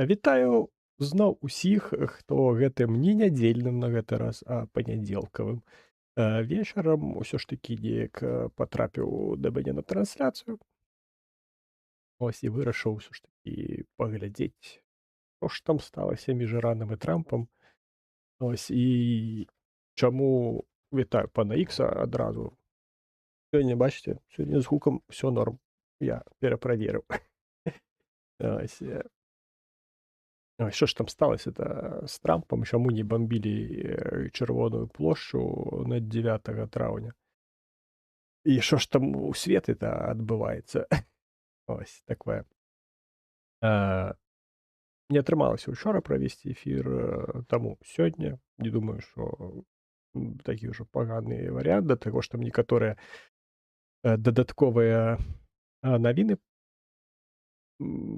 Вітаю зноў усіх, хто гэтым не нядзельным на гэты раз, а панядзелкавым вечарам усё ж такі неяк патрапіў да мяне на трансляцыю. Ось і вырашыў усё ж такі паглядзець, што ж там сталася між Іранам і Трампам. Ось і чаму вітаю пана Ікса адразу. Сёння бачыце, сёння з гукам усё норм. Я пераправерыў. Ось, що ж там сталося-то з Трампом, чому не бомбили Червоную площу на 9 травня? І що ж там у світі-то відбувається? Ось таке. Не атрымалася учора правесці эфір, таму сёння не думаю, што такі ўжо паганы варыянт, да таго ж там некаторыя дадатковыя навіны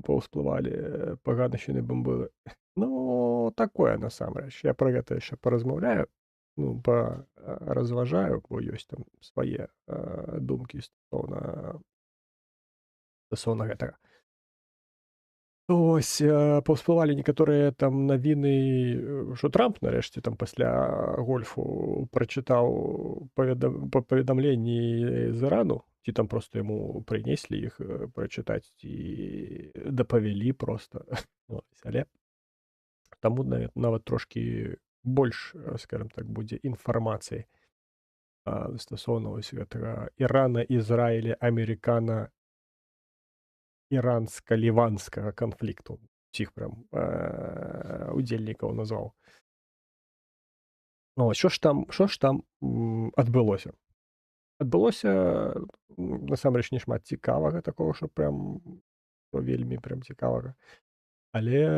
паўсплывалі, паганаўшчыны бомбылы. Ну, такое насамрэч. Я пра гэта яшчэ паразмаўляю, ну, паразважаю, бо ёсць там свае думкі стасоўна гэтага. Ось, паўсплывалі некаторыя там навіны, што Трамп нарэшце там пасля гольфу прачытаў паведамленні з Ірану, ці там проста яму прынеслі іх прачытаць, ці дапавялі проста. Ось, але таму нават трошкі больш, скажам так, будзе інфармацыі стасоўна вось гэтага Ірана, Ізраіля, амерыкана іранска-ліванскага канфлікту. Усіх прям удзельнікаў назваў. О, що ж там адбылося? Адбылося насамрэч не шмат цікавага такога, што прям вельмі прям цікавага. Але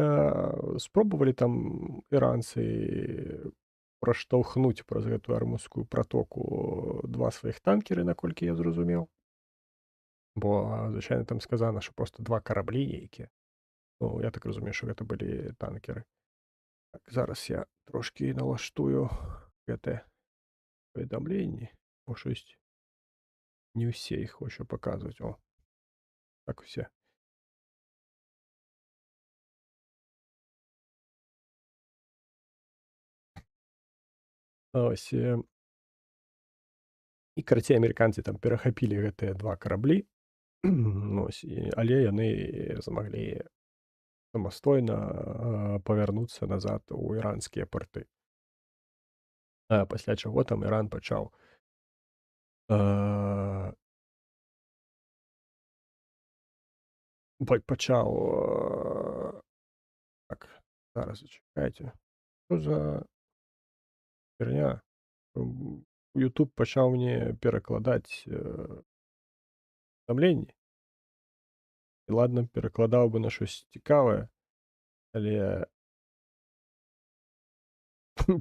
спробавалі там іранцы праштаўхнуць праз гэтую армузскую пратоку 2 сваіх танкеры, наколькі я зразумеў. Бо звычайна там сказана, што проста 2 караблі нейкія. Ну, я так разумею, што гэта былі танкеры. Так, зараз я трошкі налаштую гэтыя паведамленні, бо щось не ўсе іх хоча паказваць. О, так усе. Ось, і карацей, амерыканцы там перахапілі гэтыя 2 караблі. Ось, але яны змаглі самастойна павярнуцца назад у іранскія парты. Пасля чаго там Іран пачаў пачаў так, зараз зачакайце. Што за херня? YouTube пачаў мне перакладаць паведамленні. І ладна, перакладаў бы на щось цікавае, але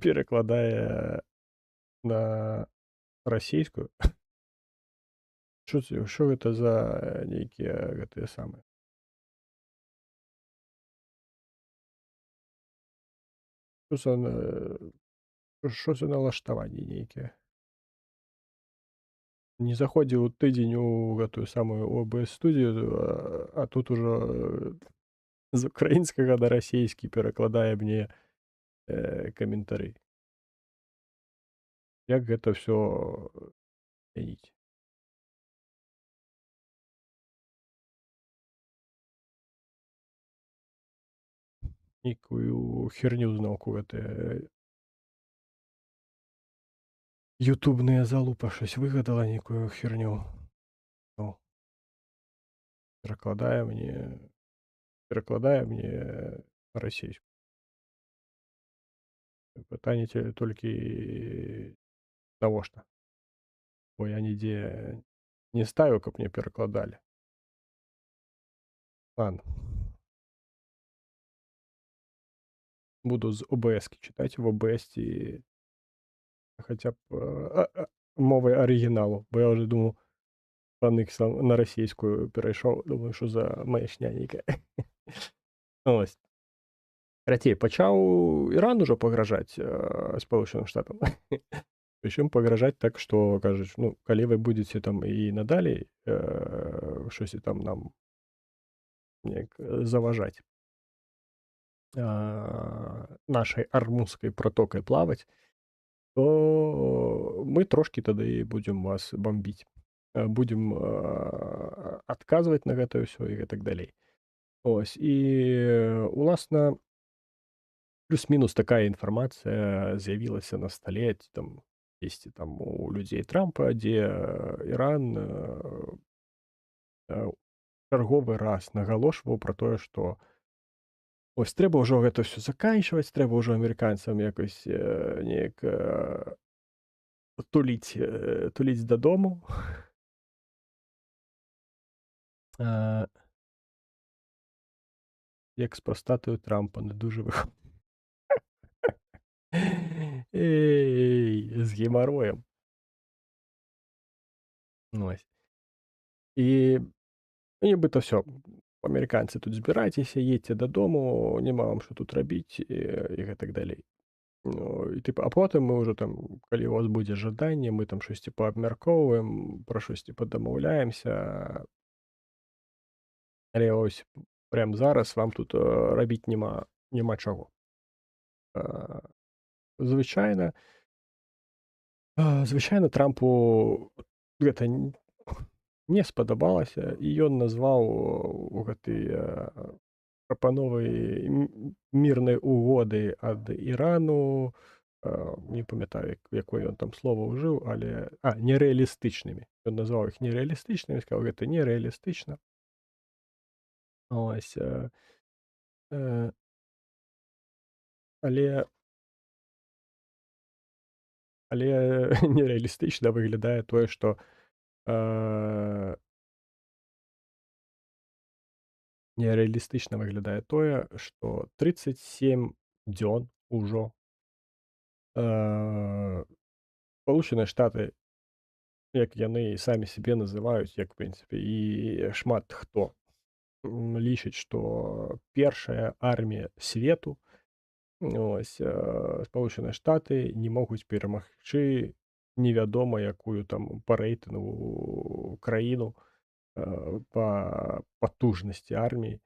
перакладае на расейскую. Што гэта за нейкія гэтыя самыя? Што за налаштаванні нейкія? Не заходзіў тыдзень у гэтую самую OBS студыю, а тут ужо з украінскага на расейскі перакладае мне каментары. Як гэта ўсё змяніць? Нейкую херню зноўку гэтыя ютубныя залупа щось выгадала, нейкую херню. Ну, перакладае мне на расейскую. Пытанне толькі навошта? Бо я нідзе не ставіў, каб мне перакладалі. Ладно. Буду з OBS-кі чытаць в OBS ці хаця б мовай арыгіналу, бо я ўжо думаў, пан Ікс на расейскую перайшоў, думаю, што за маячня нейкая. Ось. Карацей, пачаў Іран ужо пагражаць Спалучаным Штатам. Прычым пагражаць так, што кажуць, ну, калі вы будзеце там і надалей щосьці там нам неяк заважаць, нашай армузскай протокай плаваць, то мы трошкі тады будзем вас бамбіць. Будзем адказваць на гэта ўсё і гэтак далей. Ось і уласна плюс-мінус такая інфармацыя з'явілася на стале ці там дзесьці там у людзей Трампа, дзе Іран чарговы раз нагалошваў пра тое, што ось трэба ўжо гэта ўсё заканчваць, трэба ўжо амерыканцам якось неяк туліць дадому. Э, як з прастатаю Трампа не дуже з гемароем. Ось. І нібыта ўсё, амерыканцы тут збірайцеся, едзьце дадому, няма вам што тут рабіць і гэтак далей. Ну, і тыпу, а потым мы ўжо там, калі у вас будзе жаданне, мы там штосьці паабмяркоўваем, пра штосьці падамаўляемся, але ось прям зараз вам тут рабіць няма чаго. Э, звычайна звычайна Трампу гэта не спадабалася, і ён назваў у гэтыя прапановы мірнай угоды ад Ірану, не памятаю, якое ён там слова ўжыў, але нерэалістычнымі. Ён назваў іх нерэалістычнымі, сказаў, гэта нерэалістычна. Ось, э, але але нерэалістычна выглядае тое, што э, нерэалістычна выглядае тое, што 37 дзён ужо э, Спалучаныя Штаты, як яны самі сябе называюць, як, в прынцыпе, і шмат хто лічыць, што першая армія свету, ось, Спалучаныя Штаты не могуць перамагчы невядома якую там па рэйтынгу краіну па потужнасці арміі,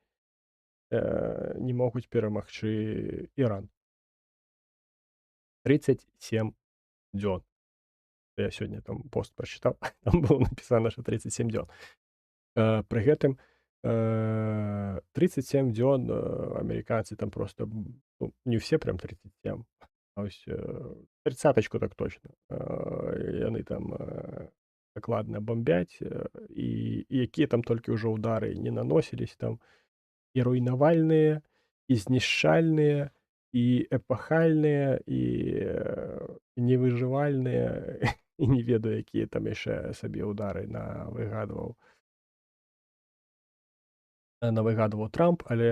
не могуць перамагчы Іран. 37 дзён. Я сёння там пост прачытаў, там было напісана, што 37 дзён. Пры гэтым 37 дзён амерыканцы там просто, ну, не ўсе прям 37, а ось 30 так точно. Яны там дакладна бомбяць, і якія там толькі ўжо ўдары не наносіліся там, і руйнавальныя, і знішчальныя, і эпахальныя, і невыжывальныя, і не ведаю, якія там яшчэ сабе ўдары навыгадваў Трамп, але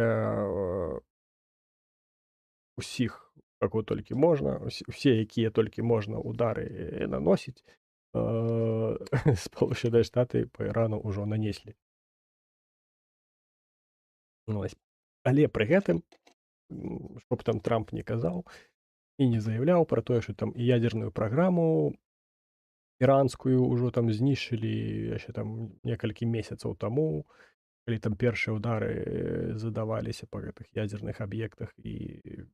усіх, како толькі можна, усе, якія толькі можна ўдары наносіць, Спалучаныя Штаты па Ірану ўжо нанеслі. Вось. Але пры гэтым, што б там Трамп не казаў і не заяўляў пра тое, што там і ядзерную праграму іранскую ўжо там знішчылі яшчэ там некалькі месяцаў таму, калі там першыя ўдары задаваліся па гэтых ядзерных аб'ектах, і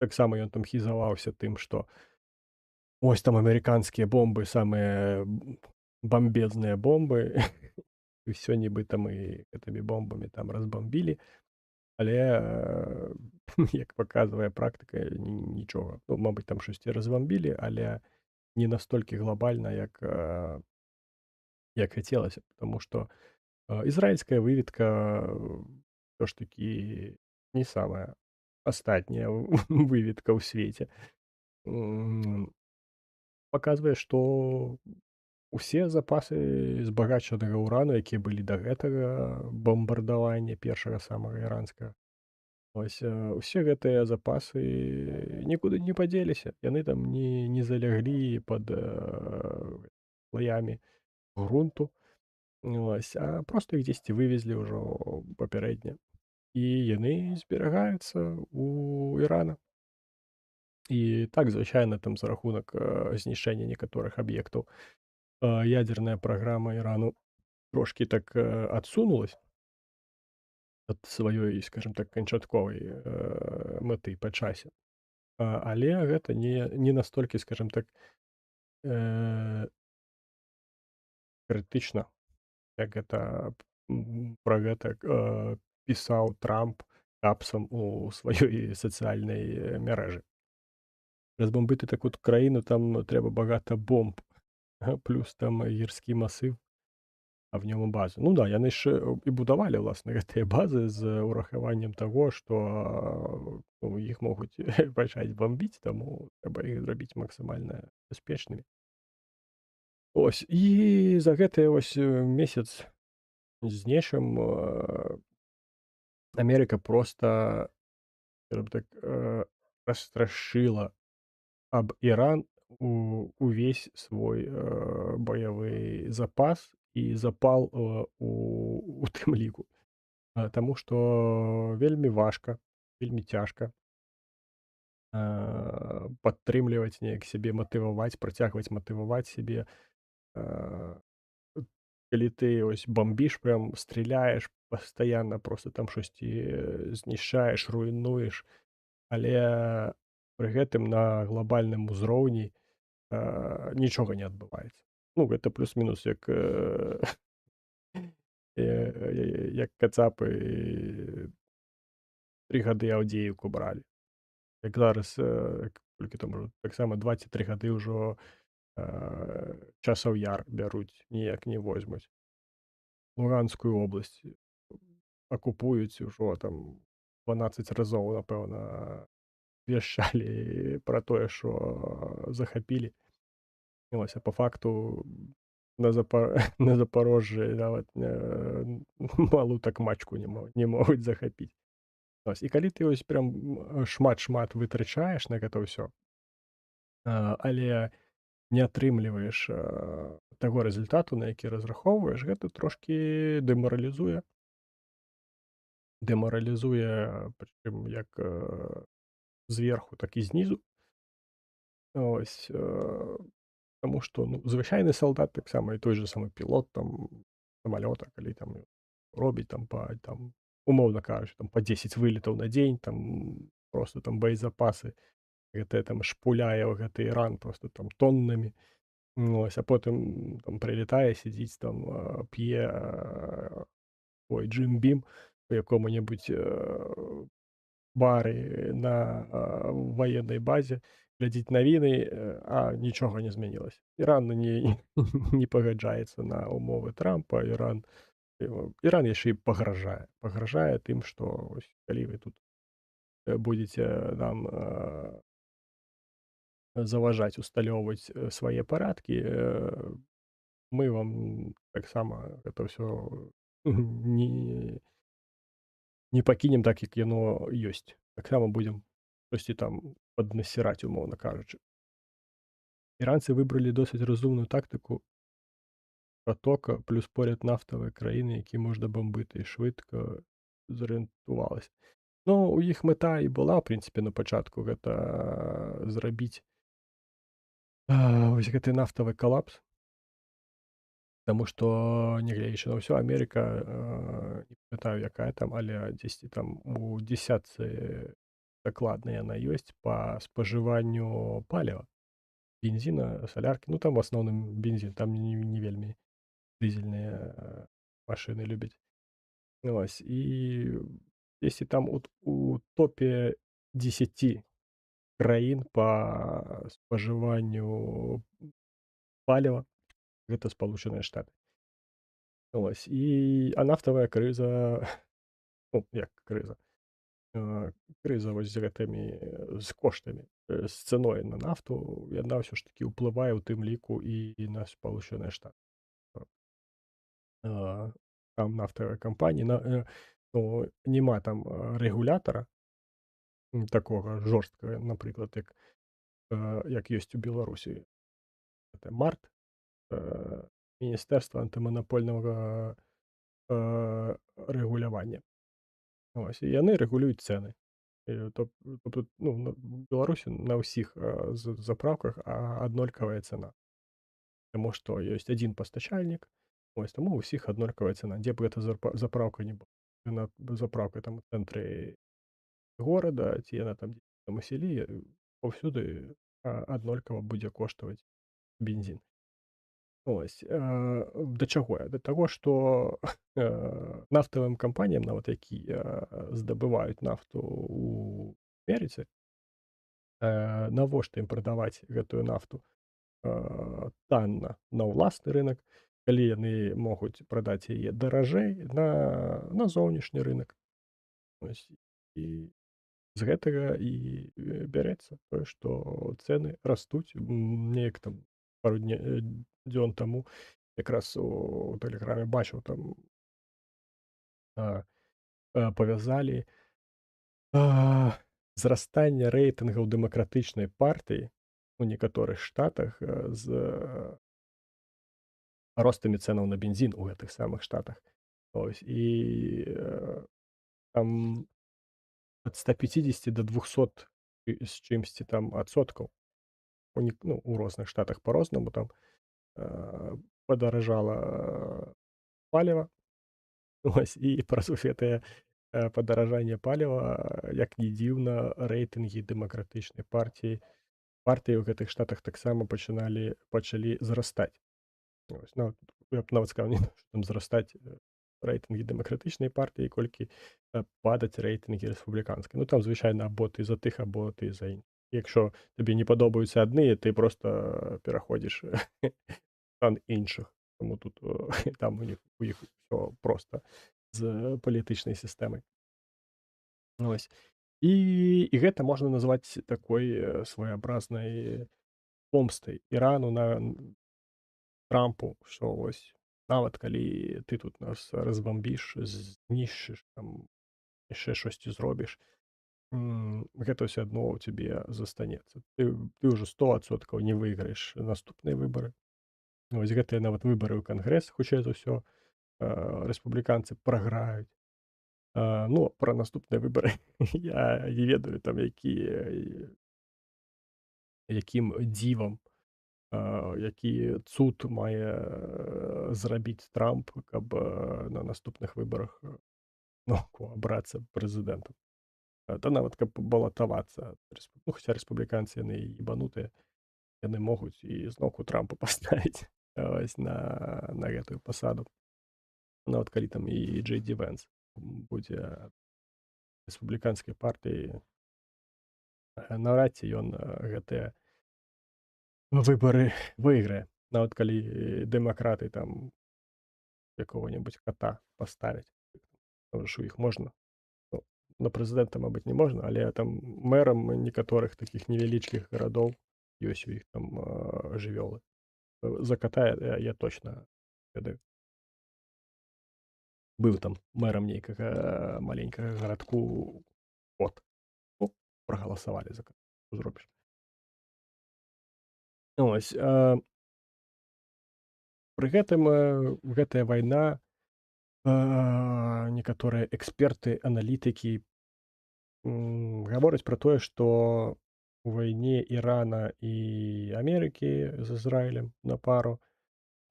таксама ён там хізаваўся тым, што ось там амерыканскія бомбы самыя бамбезныя бомбы, і ўсё нібыта мы гэтымі бомбамі там разбамбілі. Але як паказвае практыка, нічога. Ну, мабыць, там штосьці разбамбілі, але не настолькі глобальна, як хацелася, потому што ізраільская выведка ўсё ж такі не самая астатняя выведка ў свеце. Паказвае, што усе запасы збагачанага ўрану, якія былі да гэтага бомбардавання першага самага іранскага, ось усе гэтыя запасы нікуды не падзеліся. Яны там не заляглі пад слаямі грунту, ось, а проста іх дзесьці вывезлі ўжо папярэдне. І яны зберагаюцца ў Ірана. І так, звычайна, там за рахунак знішчэння некаторых аб'ектаў ядзерная праграма Ірану трошкі так адсунулась. ад сваёй, скажем так, канчатковай, мэты па часе. Але гэта не настолькі, скажем так, э, крытычна, як пра гэта, пісаў Трамп капсам у сваёй сацыяльнай мярэжы. Разбомбити таку країну там треба багато бомб, плюс там гірський масив, а в ньому база. Ну да, яны ж і будавалі, власне, гэтыя базы з урахаваннем таго, што ну, іх могуць пачаць бамбіць, таму трэба іх зрабіць максімальна бяспечнымі. Ось, і за гэты вось месяц з нечым Амерыка проста, скажем так, расстрашыла об Иран увесь свой баявы запас і запал у тым ліку. Таму што вельмі важка, вельмі цяжка падтрымліваць неяк сябе, матываваць, працягваць матываваць сябе. А, Калі ты ось бамбіш, прям стреляеш пастаянна, просто там штосьці знішчаеш, руйнуеш, але пры гэтым на глобальным узроўні нічога не адбываецца. Ну, гэта плюс-мінус як як кацапы 3 гады Аўдзеўку бралі. Як зараз колькі там ужо таксама 2 ці 3 гады ўжо Часаў Яр бяруць, ніяк не возьмуць. Луганскую вобласць акупуюць ужо там 12 разоў, напэўна, вяшчалі пра тое, што захапілі. Вось, а па факту на Запорожжы нават малу так мачку не могуць захапіць. Вось, і калі ты вось прям шмат-шмат вытрачаеш на гэта ўсё, але не атрымліваеш таго результату, на які разрахоўваеш, гэта трошкі дэмаралізуе. Дэмаралізуе, прычым як зверху, так і знізу. Ось, таму што, ну, звычайны салдат таксама і той же самы пілот там самалёта, калі там робіць там, умоўна кажучы, там па 10 вылетаў на дзень, там просто там боезапасы, гэтыя там шпуляе ў гэты Іран просто там тоннамі. Ось, а потым там прылетае, сядзіць там, п'е ой, Джим Бім у якому-небудзь бары на ваеннай базе, глядзіць навіны, а нічога не змянілася. Іран не пагаджаецца на ўмовы Трампа, Іран яшчэ і пагражае тым, што вось калі вы тут будзеце нам заважаць усталёўваць свае парадкі, мы вам таксама гэта ўсё не не пакінем так, як яно ёсць. Таксама будзем штосьці там паднасіраць, умоўна кажучы. Іранцы выбралі досыць разумную тактыку пратока плюс поряд нафтавыя краіны, які можна бомбити, і швидка зарыентувалася. Ну, у іх мэта і была, ў прынцыпе, на пачатку гэта зрабіць вось гэты нафтавы калапс. Таму што, нягледзячы на ўсё, Амерыка, не памятаю, якая там, але дзесьці там у дзесятцы дакладна яна ёсць па спажыванню паліва, бензіна, саляркі. Ну, там у асноўным бензін, там не вельмі дызельныя машыны любяць. Вось, і дзесьці там у топе 10 краін па спажыванню паліва гэта Спалучаныя Штаты. Ось, а нафтавая крыза, ну, як крыза, крыза вось з гэтымі, з коштамі, з цэной на нафту, яна ўсё ж такі ўплывае ў тым ліку і на Спалучаныя Штаты. Там нафтавыя кампаніі, ну, нема там рэгулятара такога жорсткага, напрыклад, як ёсць у Беларусі. Гэта МАРТ, Міністэрства антыманапольнага рэгулявання. Ось, і яны рэгулююць цэны. Тобто, ну, Беларусі на ўсіх запраўках аднолькавая цана. Таму што ёсць адзін пастачальнік, ось, таму ў ўсіх аднолькавая цана, дзе б гэта запраўка не была. яна заправка там у цэнтры горада, ці яна там у сяле, паўсюды, аднолькава будзе коштаваць бензін. Ось, да чаго я? Да таго, што, нафтавым кампаніям, нават якія здабываюць нафту ў Амерыцы, навошта ім прадаваць гэтую нафту, танна на ўласны рынак, калі яны могуць прадаць яе даражэй на зоўнішні рынак. Ось, і з гэтага і, бярэцца тое, што цэны растуць. Неяк там пару дзён таму якраз у тэлеграме бачыў там, а, павязалі, зрастання рэйтынгаў дэмакратычнай партыі у некаторых штатах, з ростамі цэнаў на бензін у гэтых самых штатах. Ось, і, там ад 150 до 200 з чымсьці там адсоткаў. У розных штатах по-рознаму там, падаражала паліва. Ось, і праз гэтае, падаражанне паліва, як ні дзіўна, рэйтынгі дэмакратычнай партыі ў гэтых штатах таксама пачалі зрастаць. Ось, нават я б нават сказаў, не што там зрастаць, рэйтынгі дэмакратычнай партыі, колькі, падаць рэйтынгі рэспубліканскай. Ну, там звычайна або ты за тых, або ты за іншых. Якщо тобі не падобаюцца адныя, ты проста пераходзіш стан іншых. Таму тут, там у іх усё проста з палітычнай сістэмай. Ось. І гэта можна назваць такой, своеабразнай помстай Ірану на Трампу, што вось нават калі ты тут нас разбамбіш, знішчыш, там яшчэ штосьці зробіш, гэта ўсё адно ў цябе застанецца. Ты ўжо 100% не выйграеш наступныя выбары. Вось гэтыя нават выбары ў кангрэс, хутчэй за ўсё, рэспубліканцы праграюць. Ну, пра наступныя выбары я не ведаю, там якім дзівам, які цуд мае зрабіць Трамп, каб на наступных выбарах, ну, абрацца прэзідэнтам. Та нават каб балатавацца. Хаця рэспубліканцы яны ебанутыя, яны могуць і зноўку Трампа паставіць ось на гэтую пасаду. Нават калі там і Джэй Ді Вэнс будзе ад рэспубліканскай партыі, наўрад ці ён гэтыя выбары выйграе. Нават калі дэмакраты там якога-небудзь ката паставяць. Таму што іх можна. Ну, на прэзідэнта, мабыць, не можна, але там мэрам некаторых такіх невялічкіх гарадоў ёсць у іх там жывёлы. За ката я точна ведаю. Быў там мэрам нейкага маленькага гарадку кот. Ну, прагаласавалі за ката. Што зробіш? Ось, пры гэтым, гэтая вайна, некаторыя эксперты, аналітыкі, гавораць пра тое, што у вайне Ірана і Амерыкі з Ізраілем на пару,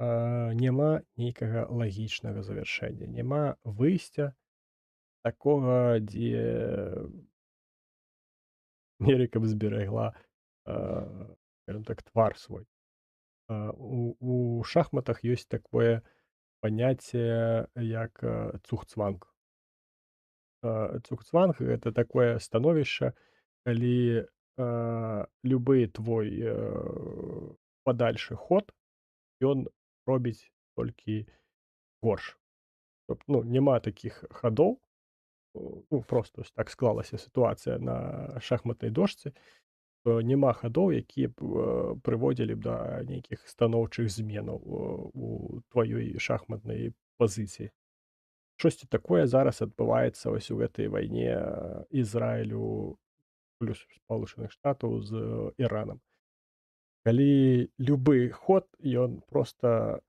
няма нейкага лагічнага завяршэння, няма выйсця такога, дзе Амерыка б зберагла, скажем так, твар свой. У шахматах ёсць такое паняцце, як цугцванг. Цугцванг — гэта такое становішча, калі, любы твой, падальшы ход, ён робіць толькі горш. Ну, няма такіх хадоў, ну, проста вось так склалася сітуацыя на шахматнай дошцы, няма хадоў, якія б, прыводзілі б да нейкіх станоўчых зменаў у тваёй шахматнай пазіцыі. Штосьці такое зараз адбываецца вось у гэтай вайне Ізраілю плюс Спалучаных Штатаў з Іранам. Калі любы ход, ён проста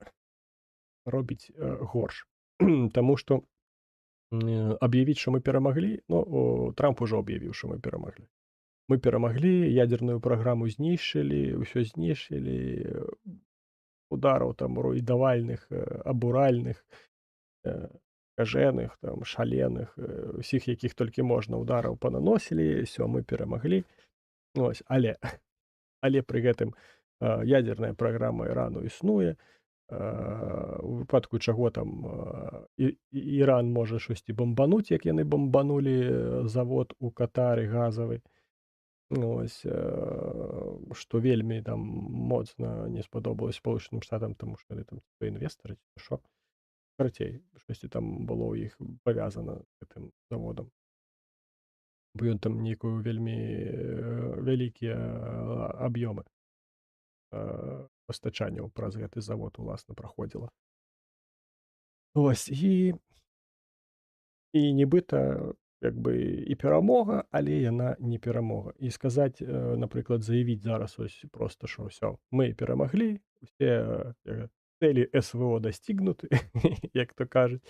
робіць горш. Таму што аб'явіць, што мы перамаглі, ну, Трамп ужо аб'явіў, што мы перамаглі. Мы перамаглі, ядзерную праграму знішчылі, ўсё знішчылі, удараў там руйнавальных, абуральных, скаженых, там шаленых, усіх, якіх толькі можна удараў пананосілі, ўсё, мы перамаглі. Вось, але пры гэтым, ядзерная праграма Ірану існуе. У выпадку чаго там, Іран можа штосьці бамбануць, як яны бамбанулі, завод у Катары газавы. Ось, што вельмі там моцна не спадобалось Сполучаным Штатам, таму што яны там типа інвестары ці што. Карацей, штосьці там было ў іх павязана з гэтым заводам. Бо ён там нейкую вельмі, вялікія аб'ёмы, пастачанняў праз гэты завод уласна праходзіла. Ось, і нібыта як бы і перамога, але яна не перамога. І сказаць, напрыклад, заявіць зараз ось проста, што ўсё, мы перамаглі, усе цэлі СВО дасцігнуты, як то кажуць.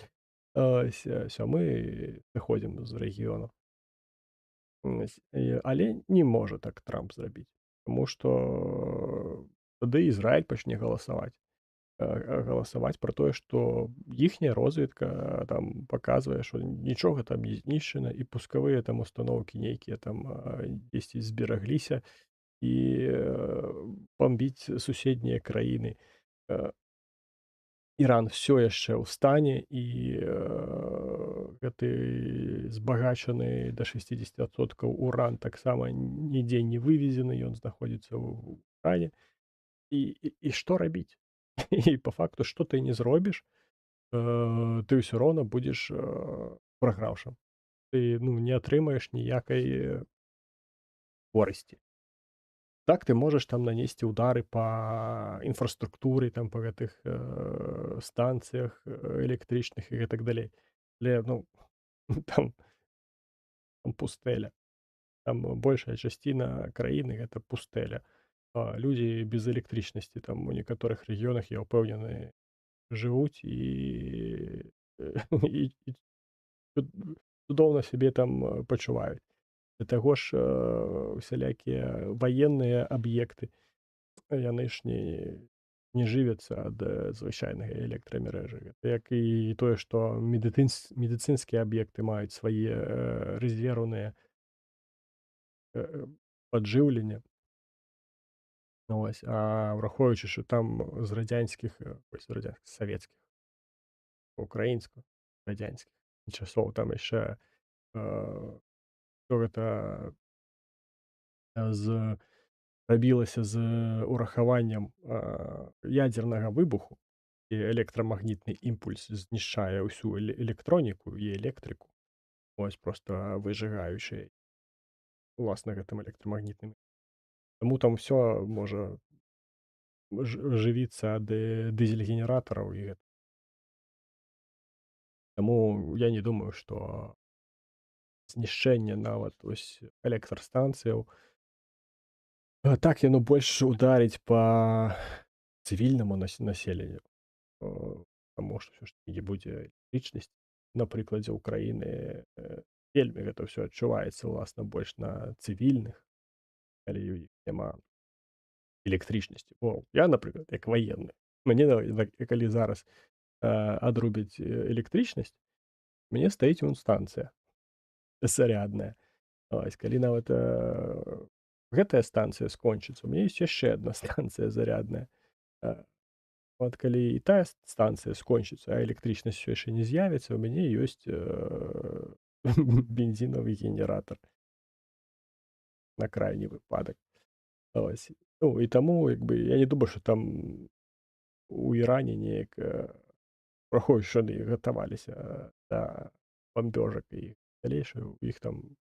Ось, ўсё, мы выходзім з рэгіёну. Ось, але не можа так Трамп зрабіць, таму што тады Ізраіль пачне галасаваць пра тое, што іхняя розведка там паказвае, што нічога там не знішчана і пускавыя там установкі нейкія там дзесьці зберагліся і бамбіць суседнія краіны. Іран все яшчэ ў стане і гэты збагачаны да 60% уран таксама нідзе не вывезены, ён знаходзіцца ў Уране. І што рабіць? І па факту, што ты не зробіш, ты ўсё роўна будзеш праграўшым. Ты не атрымаеш ніякай корысці. Так ты можаш там нанесці ўдары па інфраструктуры, там па гэтых станцыях электрычных і гэтак далей. Але там пустэля. Там большая часціна краіны гэта пустэля. Людзі без электрычнасці там у некаторых рэгіёнах, я ўпэўнены, жывуць і цудоўна сябе там пачуваюць. Да таго ж усялякія ваенныя аб'екты, яны ж не жывяцца ад звычайнай электрамерэжы. Гэта як і тое, што медыцынскія аб'екты маюць свае рэзерўныя паджыўлення. Ось, врахоўваючы, што там з савецкіх, украінскіх, радзянскіх часоў там яшчэ ўсё гэта рабілася з урахаваннем ядзернага выбуху, і электрамагнітны імпульс знішчае ўсю электроніку і электрыку. Ось проста выжыгаючы уласна гэтым электрамагнітным. Таму там усё можа жывіцца ад дызель-генератараў і гэта. Таму я не думаю, што знішчэнне нават вось электрастанцыяў, так яно больш ударыць па цывільнаму населенню. Таму што ўсё ж такі будзе электрычнасць. На прыкладзе Ўкраіны вельмі гэта ўсё адчуваецца ўласна больш на цывільных, калі ў іх няма электрычнасці. Я, напрыклад, як ваенны, мне калі зараз адрубяць электрычнасць, мне стаіць вон станцыя зарядная. Ось, калі нават гэтая станцыя скончыцца, у мяне ёсць яшчэ адна станцыя зарядная. От калі і тая станцыя скончыцца, а электрычнасць усё яшчэ не з'явіцца, у мяне ёсць бензінавы генератар на крайні выпадак. Ось. І таму як бы я не думаю, што там у Іране неяк прахоўваючы, што яны гатаваліся да бамбёжак і далейшае, у іх там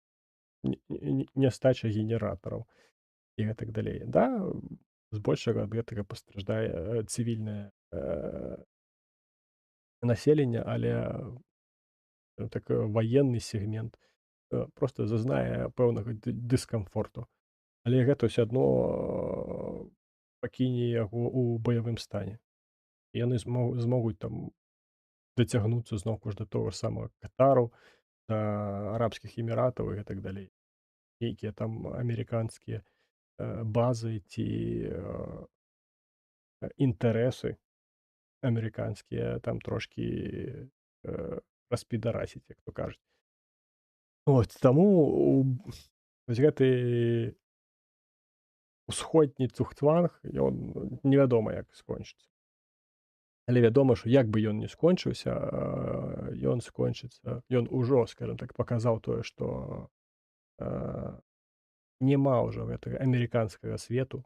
нястача генератараў і гэтак далей. Да, збольшага ад гэтага пастраждае цывільнае населенне, але так ваенны сегмент проста зазнае пэўнага дыскамфорту. Але гэта ўсё адно пакіне яго ў баявым стане. Яны змогуць там дацягнуцца зноўку ж да таго ж самага Катару, да арабскіх эміратаў і гэтак далей. Нейкія там амерыканскія базы ці інтарэсы амерыканскія там трошкі распідарасіць, як то кажуць. От таму вось гэты усходні цухцванг, ён невядома як скончыцца. Але вядома, што як бы ён не скончыўся, ён скончыцца, ён ужо, скажем так, паказаў тое, што няма ўжо гэтага амерыканскага свету.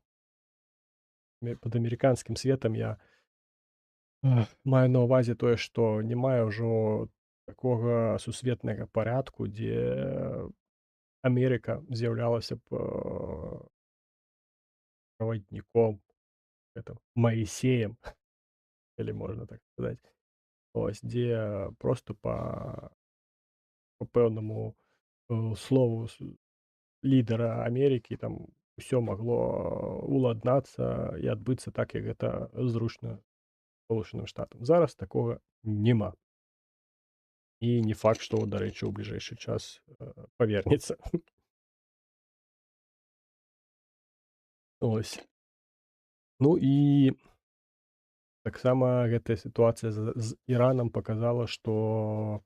Пад амерыканскім светам я маю на ўвазе тое, што не мае ўжо такога сусветнага парадку, дзе Амерыка з'яўлялася б правадніком, Маісеем, калі можна так сказаць. Ось, дзе проста па пэўнаму слову лідара Амерыкі там усё магло уладнацца і адбыцца так, як гэта зручна Спалучаным Штатам. Зараз такога няма. І не факт, што, дарэчы, у бліжэйшы час павернецца. Ось. Ну і таксама гэтая сітуацыя з Іранам паказала, што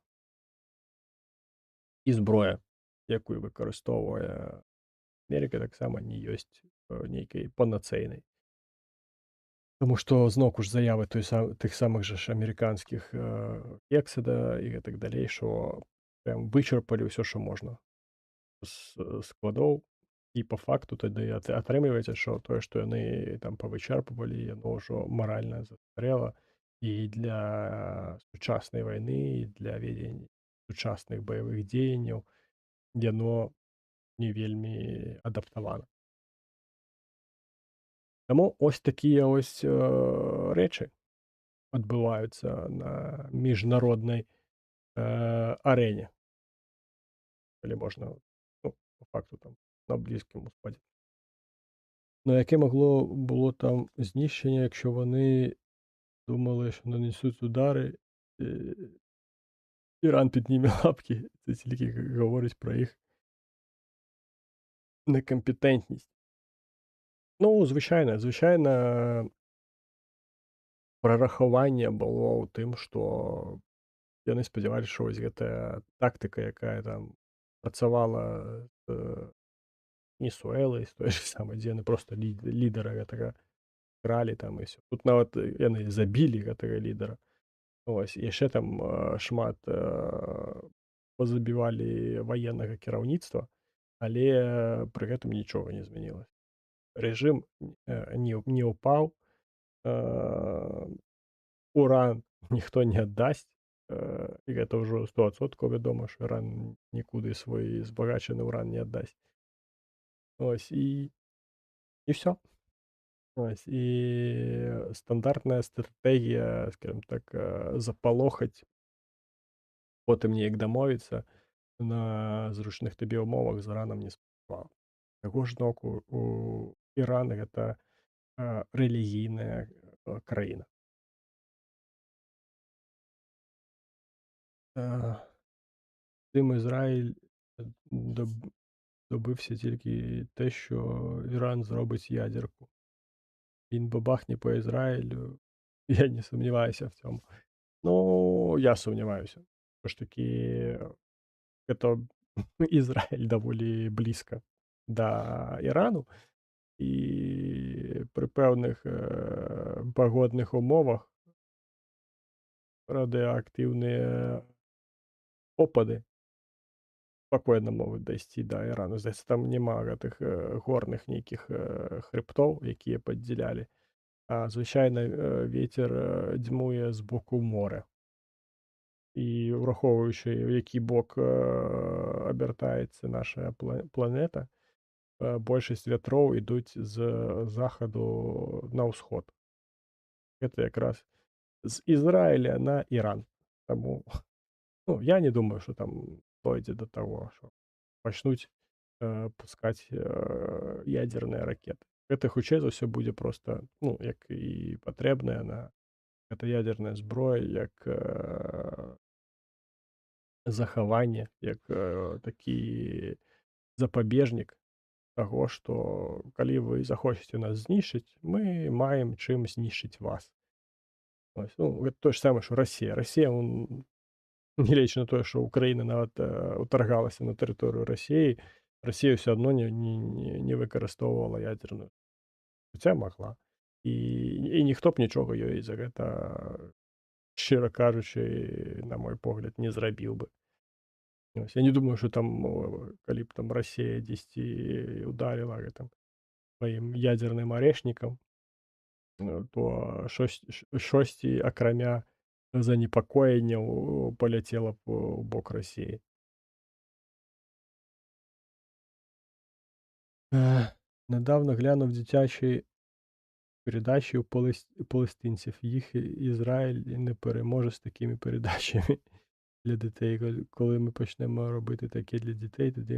і зброя, якую выкарыстоўвае Амерыка, таксама не ёсць нейкай панацэйнай. Таму што зноўку ж заявы тых самых жа ж амерыканскіх Эксада і гэтак далей, што прям вычарпалі ўсё, што можна з складоў. І па факту тады атрымліваецца, што тое, што яны там павычарпвалі, яно ўжо маральна застарэла і для сучаснай вайны, і для вядзення сучасных баявых дзеянняў яно не вельмі адаптавана. Таму ось такія рэчы адбываюцца на міжнароднай арэне, калі можна, ну, па факту там на Блізкім Усходзе. Ну, яке могло було там знищення, якщо вони думали, що нанесуть удари, е, Іран підніме лапки. Це тільки говорить про їх некомпетентність. Ну, звичайно, прорахування було у тим, що яны спадзяваліся, што вось гэтая тактыка, якая там працавала з Венесуэлай, з той же самай, дзе яны проста лідара гэтага кралі там і ўсё. Тут нават яны забілі гэтага лідара. Ось, яшчэ там шмат пазабівалі ваеннага кіраўніцтва, але пры гэтым нічога не змянілася. Рэжым не ўпаў, уран ніхто не аддасць, і гэта ўжо 100% вядома, што Іран нікуды свой збагачаны ўран не аддасць. Ось, і ўсё. Ось, і стандартная стратэгія, скажем так, запалохаць, потым неяк дамовіцца на зручных табе ўмовах з Іранам не спрацавала. З таго ж боку, у Іран гэта рэлігійная краіна. Тим Ізраїль добився тільки те, що Іран зробить ядерку. Він бабахне по Ізраїлю. Я не сумніваюся в цьому. Ну, я сумніваюся. Тому ж таки, це Ізраїль доволі близько до Ірану. І при певних погодних умовах радіоактивні опади спокойно могуць дайсці да Ірану. Здаецца, там няма гэтых горных нейкіх хрыбтоў, якія паддзялялі. А звычайна вецер дзьмуе з боку мора. І ўрахоўваючы, у які бок абяртаецца наша планета, большасць вятроў ідуць з захаду на ўсход. Гэта якраз з Ізраіля на Іран. Таму ну, я не думаю, што там дойдзе да таго, што пачнуць пускаць ядзерныя ракеты. Гэта хутчэй за ўсё будзе проста, ну, як і патрэбная на гэта ядзерная зброя, як захаванне, як такі запабежнік таго, што калі вы захочаце нас знішчыць, мы маем чым знішчыць вас. Ось, ну, гэта тое ж самае, што Расія. Расія Нягледзячы на тое, што Ўкраіна нават, утаргалася на тэрыторыю Расіі, Расія ўсё адно не выкарыстоўвала ядзерную, хаця магла. І ніхто б нічога ёй за гэта, шчыра кажучы, на мой погляд, не зрабіў бы. Вось, я не думаю, што там, калі б там Расія дзесьці ударыла гэтым сваім ядзерным арешнікам, то шосьці акрамя занепакоенняў паляцела б у бок Расіі. Недавно глянув дитячі передачі у палестинців. Їх Ізраїль не переможе з такими передачами для дітей. Коли ми почнемо робити таке для дітей, тоді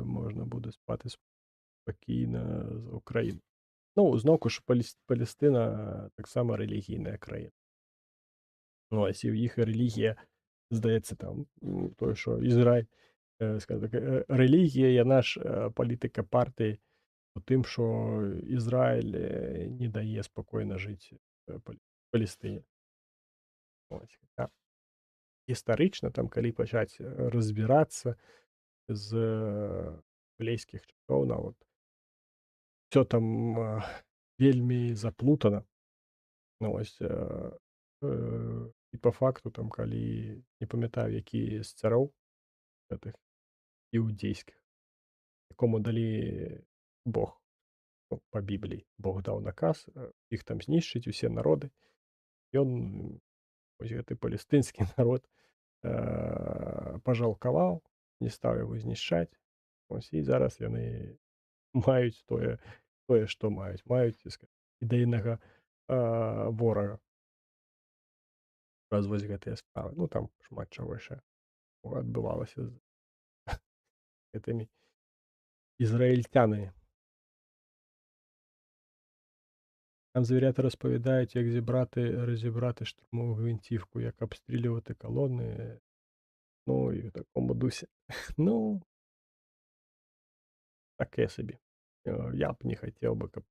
можна буде спати спокійно за Україну. Ну, знову ж Палестина так само релігійна країна. Ну, ось і їх релігія, здається, там, то, що Ізраїль, скажімо так, релігія, яна ж політика партії тим, що Ізраїль не дає спокійно жити Палестині. Ось. А історично, там, калі пачаць разбірацца з біблейскіх часоў нават, всё там вельмі заплутана. Ну, ось, і па факту, там, калі не памятаю, які з цароў гэтых іудзейскіх, якому далі Бог, ну, па Бібліі, Бог даў наказ іх там знішчыць, усе народы. Ён, вось гэты палестынскі народ, пажалкаваў, не стаў яго знішчаць. Ось, і зараз яны маюць тое, што маюць. Маюць ідэйнага ворага праз вось гэтыя справы. Ну, там шмат чаго яшчэ адбывалася з гэтымі ізраільцянамі. Там звірята розповідають, як розібрати штурмову гвинтівку, як обстрілювати колони. Ну, і в такому дусі. Ну, таке собі. Я б не хотів би, каб,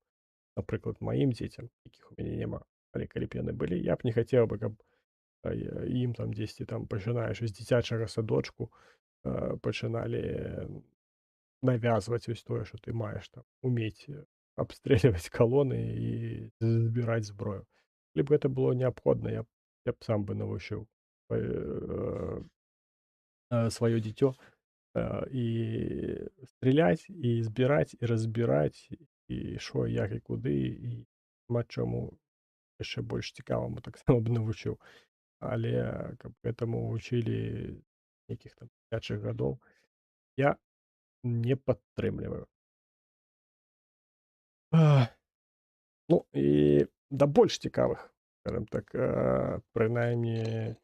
наприклад, моїм дітям, яких у мене нема, але калі б яны былі, я б не хотів би, каб ім там дзесьці там пачынаеш з дзіцячага садочку пачыналі навязваць вось тое, што ты маеш там умець абстрэльваць калоны і збіраць зброю. Калі б гэта было неабходна, я б сам бы навучыў сваё дзіцё і страляць, і збіраць, і разбіраць, і што, як і куды, і шмат чаму яшчэ больш цікаваму таксама б навучыў. Але каб гэтаму вучылі нейкіх там дзіцячых гадоў, я не падтрымліваю. Ну, і да больш цікавых, скажем так, прынаймні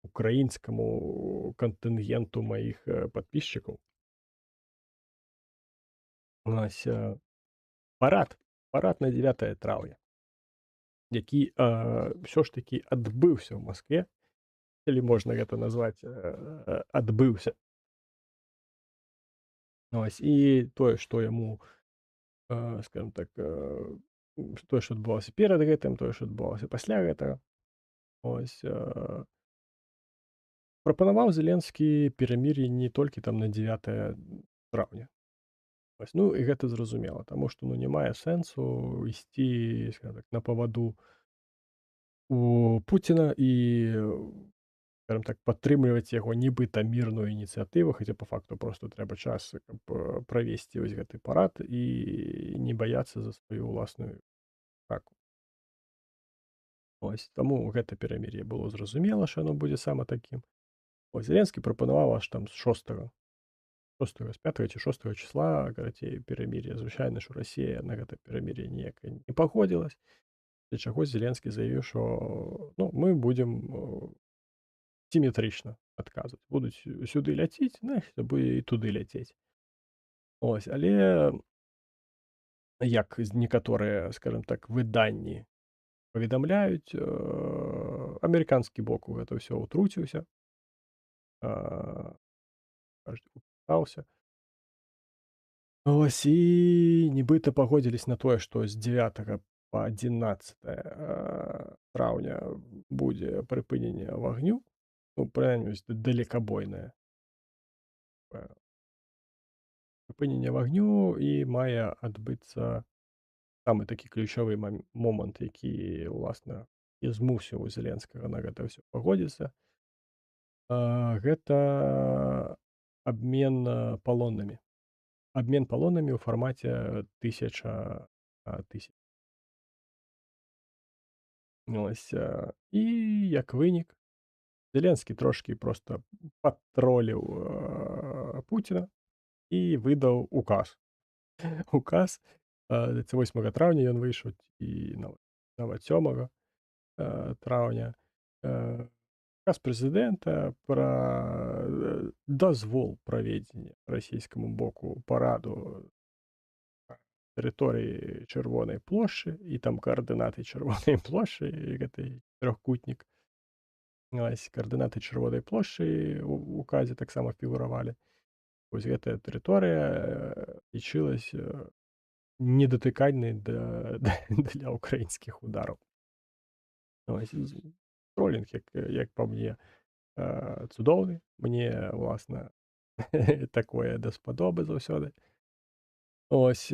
украінскаму кантынгенту маіх падпісчыкаў. Вось парад на 9 траўня, які ўсё ж такі адбыўся ў Маскве, калі можна гэта назваць адбыўся. Вось, і тое, што яму, скажем так, тое, што адбывалася перад гэтым, тое, што адбывалася пасля гэтага. Ось, прапанаваў Зеленскі перамір'е не толькі там на 9 траўня. Вось, ну, і гэта зразумела, таму што, ну, не мае сэнсу ісці, скажем так, на паваду у Пуціна і, скажем так, падтрымліваць яго нібыта мірную ініцыятыву, хаця па факту проста трэба час, каб правесці вось гэты парад і не баяцца за сваю ўласную раку. Ось, таму гэта перамір'е было зразумела, што яно будзе сама такім. Ось, Зеленскі прапанаваў аж там з 6, з 5 ці 6 числа, карацей, перамір'е. Звычайна, што Расія на гэта перамір'е ніяк не пагодзілась, для чаго Зеленскі заявіў, што, ну, мы будзем сіметрычна адказваць. Будуць сюды ляціць, значыць, будзе і туды ляцець. Ось, але як некаторыя, скажем так, выданні паведамляюць, амерыканскі бок у гэта ўсё ўтруціўся, кажуць, упісаўся. Ось, і нібыта пагодзіліся на тое, што з 9 па 11 траўня будзе прыпыненне вагню. Ну, прынамсі, далекабойнае прыпыненне агню і мае адбыцца самы такі ключовы момант, які, уласна, і змусіў Зеленскага на гэта ўсё пагодзіцца. Гэта абмен палоннымі. Абмен палоннымі ў фармаце 1000 тысяч. Ось, і як вынік, Зеленскі трошкі проста падтроліў Пуціна і выдаў указ. Указ 8 траўня ён выйшаў і нават 7 траўня. Э, Указ прэзідэнта пра дазвол праведзення расійскаму боку параду тэрыторыі Чырвонай плошчы і там каардынаты Чырвонай плошчы, гэты трохкутнік. Ось каардынаты Чырвонай плошчы у указе таксама фігуравалі. Вось гэтая тэрыторыя лічылася недатыкальнай для ўкраінскіх удараў. Ось тролінг, як па мне, цудоўны. Мне, уласна, такое даспадобы заўсёды. Ось,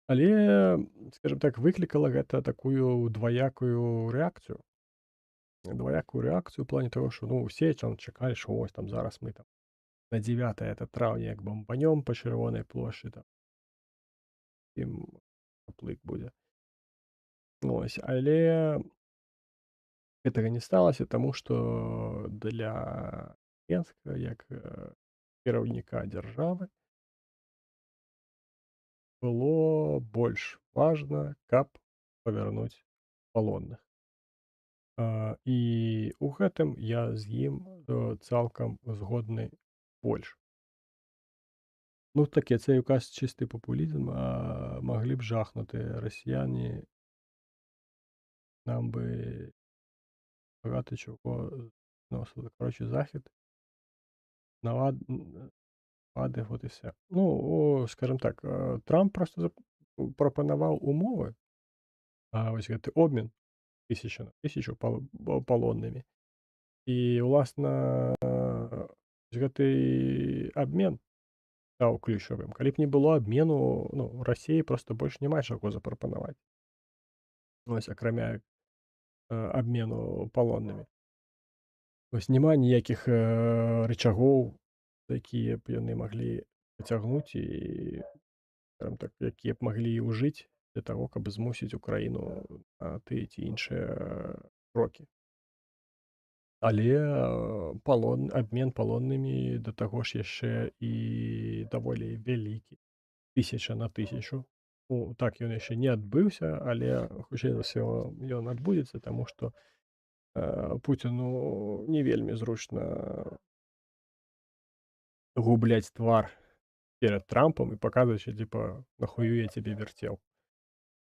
але, скажем так, выклікала гэта такую дваякую рэакцыю. Дваякую рэакцыю ў плане таго, што, ну, усе там чакалі, што вось там зараз мы там на 9 траўня як бамбанём па Чырвонай плошчы, там ім аплык будзе. Ось, але гэтага не сталася, таму што для Зеленскага як кіраўніка дзяржавы было больш важна, каб павярнуць палонных. І ў гэтым я з ім цалкам згодны больш. Ну, такі цей указ чисты папулізм, маглі б жахнутыя расіяне нам би багато чого зносили. Коротше, захід навад вади, от і все. Ну, скажімо так, Трамп просто пропонував умови, а ось гэты обмін 1000 на 1000 палоннымі. І, уласна, гэты абмен стаў ключавым. Калі б не было абмену, ну, Расіі проста больш няма чаго запрапанаваць. Ось, акрамя абмену палоннымі. Вось няма ніякіх рычагоў, якія б яны маглі пацягнуць і, скажам так, якія б маглі ўжыць для таго, каб змусіць Украіну на тыя ці іншыя крокі. Але абмен палоннымі да таго ж яшчэ і даволі вялікі, 1000 на 1000. Ну, так ён яшчэ не адбыўся, але хутчэй за ўсё ён адбудзецца, таму што Пуціну не вельмі зручна губляць твар перад Трампам і паказваць, што типа нахую я цябе вярцеў.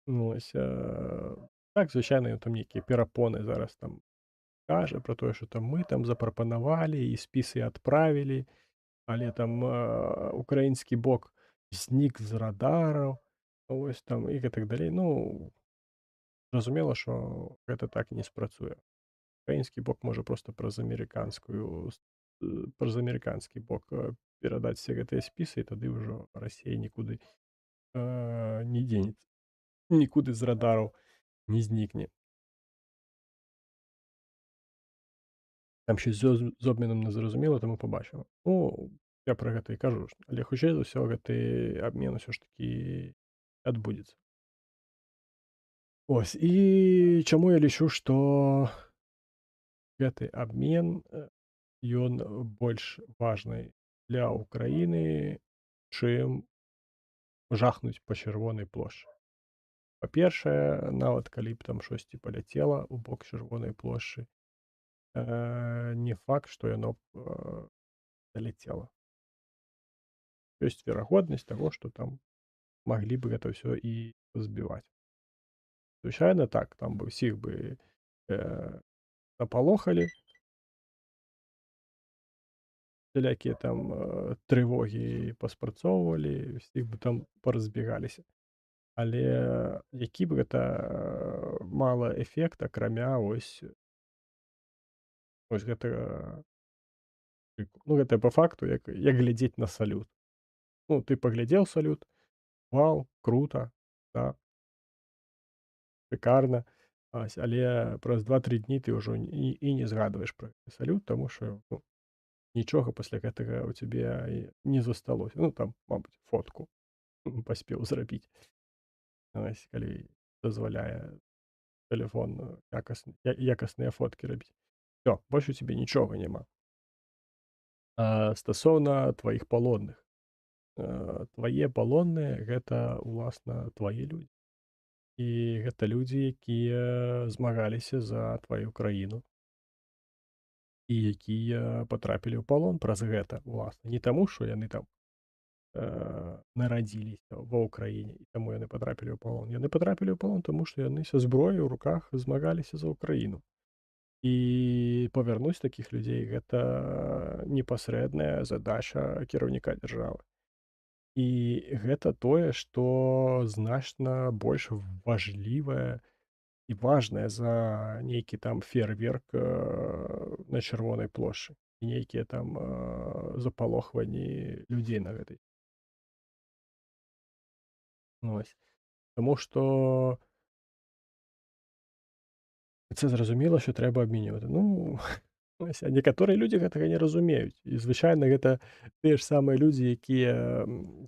Ну, ось, так, звычайна, ён там нейкія перапоны зараз там кажа пра тое, што там мы там запрапанавалі і спісы адправілі, але там украінскі бок знік з радараў, ось там і гэтак далей. Ну, зразумела, што гэта так не спрацуе. Украінскі бок можа проста праз амерыканскі бок перадаць все гэтыя спісы, і тады ўжо Расія нікуды не дзенецца, нікуды з радараў не знікне. Там щось з обміном незрозуміло, тому побачимо. Ну, я про гэта і кажу, але хутчэй за ўсё гэты абмен усё ж такі адбудзецца. Ось, і чаму я лічу, што гэты абмен ён больш важны для Ўкраіны, чым жахнуць па Чырвонай плошчы. Па-першае, нават калі б там штосьці паляцела ў бок Чырвонай плошчы, не факт, што яно б даляцела. Ёсць верагоднасць таго, што там маглі б гэта ўсё і збіваць. Звычайна так, там бы ўсіх бы напалохалі, всялякія там трывогі паспрацоўвалі, усіх бы там паразбегаліся. Але які б гэта мала эфект, акрамя ось Вось гэта ну, гэта па факту як глядзець на салют. Ну, ты паглядзеў салют, вау, крута, да, шыкарна. Ась, але праз 2-3 дні ты ўжо і не згадваеш пра гэты салют, таму што, ну, нічога пасля гэтага ў цябе і не засталося. Ну, там, мабыць, фотку паспеў зрабіць. Ось, калі дазваляе тэлефон якасныя фоткі рабіць. Всё, больш у цябе нічога няма. Стасоўна тваіх палонных. Твае палонныя гэта, уласна, твае людзі. І гэта людзі, якія змагаліся за тваю краіну і якія патрапілі ў палон праз гэта, уласна. Не таму, што яны там нарадзіліся ва ўкраіне, і таму яны патрапілі ў палон. Яны патрапілі ў палон, таму што яны са зброяй у руках змагаліся за ўкраіну. І павярнуць такіх людзей гэта непасрэдная задача кіраўніка дзяржавы. І гэта тое, што значна больш важлівае і важнае за нейкі там фейерверк на чырвонай плошчы і нейкія там запалохванні людзей на гэтай. Вось. Таму што це зразумела, що трэба абмінювати. Ну, ось, а некаторыя людзі гэтага не разумеюць. І звычайна гэта тыя ж самыя людзі, якія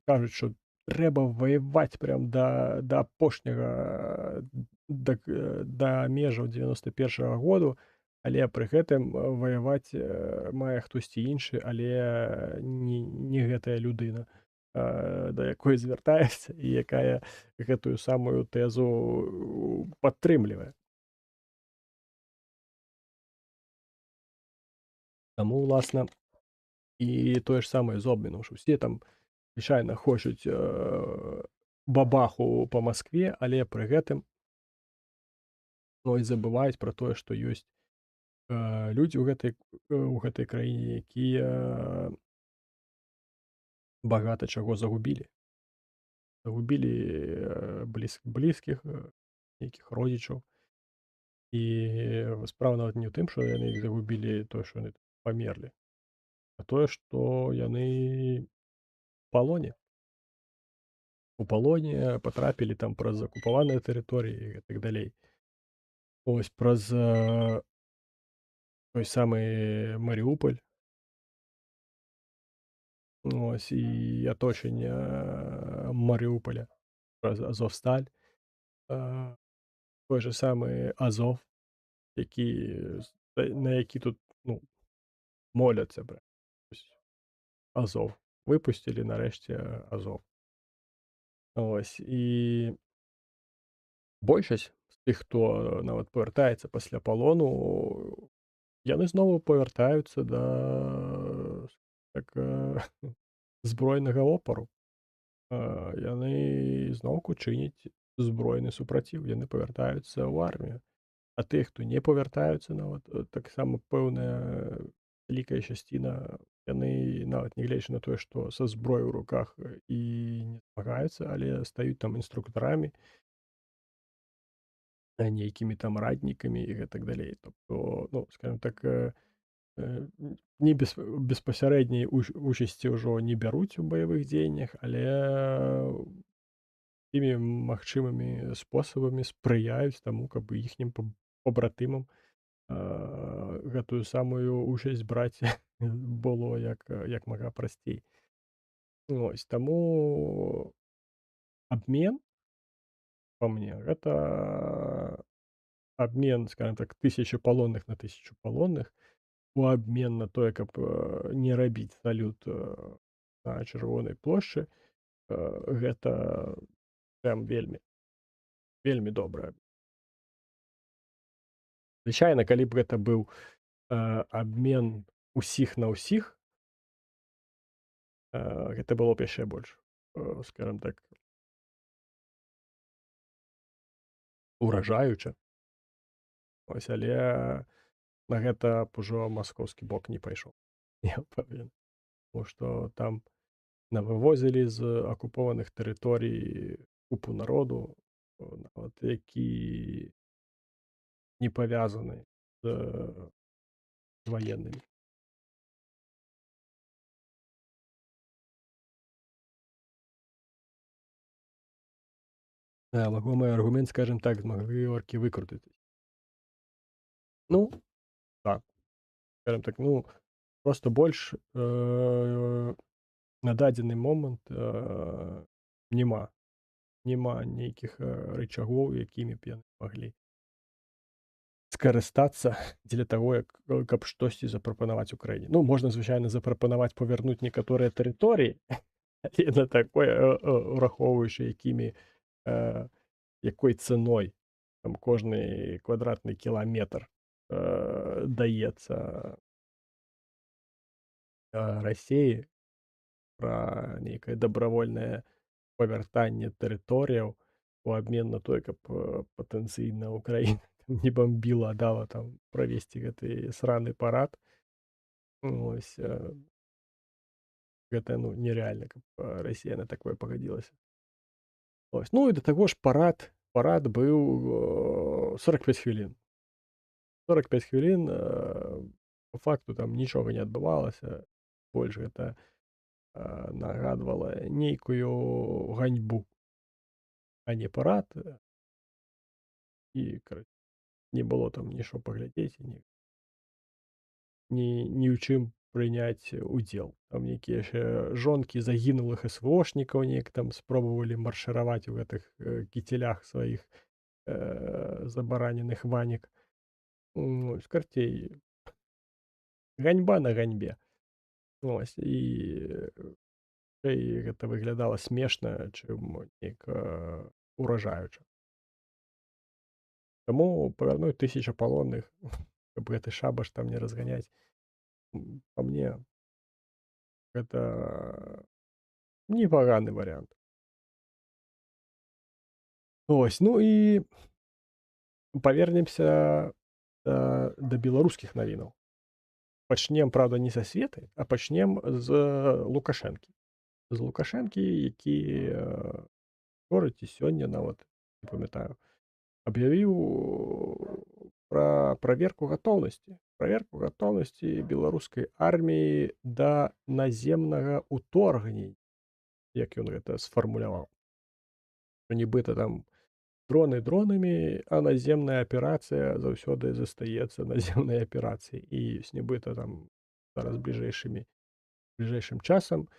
кажуць, што трэба ваяваць прям да апошняга, да межаў 91-го году, але пры гэтым ваяваць мае хтосьці іншы, але не гэтая людына, да якой звяртаешся і якая гэтую самую тэзу падтрымлівае. Таму, уласна, і тое ж самае з обмінам, што ўсе там звычайна хочуць бабаху па Маскве, але пры гэтым, ну, і забываюць пра тое, што ёсць людзі ў гэтай краіне, якія багата чаго загубілі. Загубілі блізкіх, нейкіх родзічаў. І справа нават не ў тым, што яны іх загубілі, тое, што яны памерлі, а тое, што яны палоне. У палоне патрапілі там праз акупаваныя тэрыторыі і гэтак далей. Ось праз той самы Марыуполь, ось і аточэнне Марыуполя, праз Азовсталь, а, той же самы Азов, які на які тут, ну, моляцца прям. Азов. Выпусцілі нарэшце Азов. Ось і большасць з тых, хто нават павяртаецца пасля палону, яны знову павяртаюцца да так, збройнага опару. Яны зноўку чыняць збройны супраціў, яны павяртаюцца ў армію. А тых, хто не павяртаюцца нават, таксама пэўная вялікая часціна, яны нават нягледзячы на тое, што са зброяй у руках і не змагаюцца, але стаюць там інструктарамі, нейкімі там ратнікамі і гэтак далей. Тобто, ну, скажем так, не беспасярэдняй учасці ўжо не бяруць у баявых дзеяннях, але тымі магчымымі спосабамі спрыяюць таму, каб іхнім пабратымам гэтую самую учасць браць было як мага прасцей. Вось таму абмен па мне гэта абмен, скажем так, 1000 палонных на 1000 палонных у абмен на тое, каб не рабіць салют на чырвонай плошчы, гэта прям вельмі, вельмі добра. Звычайна, калі б гэта быў абмен усіх на ўсіх, гэта было б яшчэ больш, скажем так, уражаюча. Ось, але на гэта б ужо маскоўскі бок не пайшоў. Я ўпэўнены. Таму што там навывозілі з акупованых тэрыторый купу народу, нават які не павязаны з военными. Вагомий аргумент, скажем так, змогли орки викрутитись. Ну, так, скажем так, ну, просто больш на дадзены момант няма няма нейкіх рычагоў, якімі б яны маглі скарыстацца дзеля таго, каб штосьці запрапанаваць Украіне. Ну, можна, звычайна, запрапанаваць павярнуць некаторыя тэрыторыі, але на такое, урахоўваючы, э, якой цаной там кожны квадратны кіламетр даецца Расіі, пра нейкае дабравольнае павяртанне тэрыторыяў у абмен на тое, каб патэнцыйна Украіна не бамбіла, а дала там правесці гэты сраны парад. Вось, гэта, ну, нерэальна, каб Расія на такое пагадзілася. Ось. Ну і да таго ж парад быў 45 хвілін. 45 хвілін, па факту там нічога не адбывалася. Больш гэта нагадвала нейкую ганьбу, а не парад, і не было там ні што паглядзець, ні ў чым прыняць удзел. Там нейкія яшчэ жонкі загінулых эсвошнікаў неяк там спробавалі маршыраваць у гэтых кіцелях сваіх забараненых ванек. Карцей, ганьба на ганьбе. Ось, і гэта выглядала смешна, чым неяк уражаюча. Таму павярнуць 1000 палонных, каб гэты шабаш там не разганяць, па мне, гэта непаганы варыянт. Ось, ну і павернемся да беларускіх навінаў. Пачнем, праўда, не са Светы, а пачнем з Лукашэнкі. З Лукашэнкі, які учора ці сёння нават, не памятаю, аб'явіў пра праверку гатоўнасці беларускай арміі да наземнага ўторгнення, як ён гэта сфармуляваў. Нібыта там дроны дронамі, а наземная аперацыя заўсёды застаецца наземнай аперацыяй. І нібыта там зараз бліжэйшым часам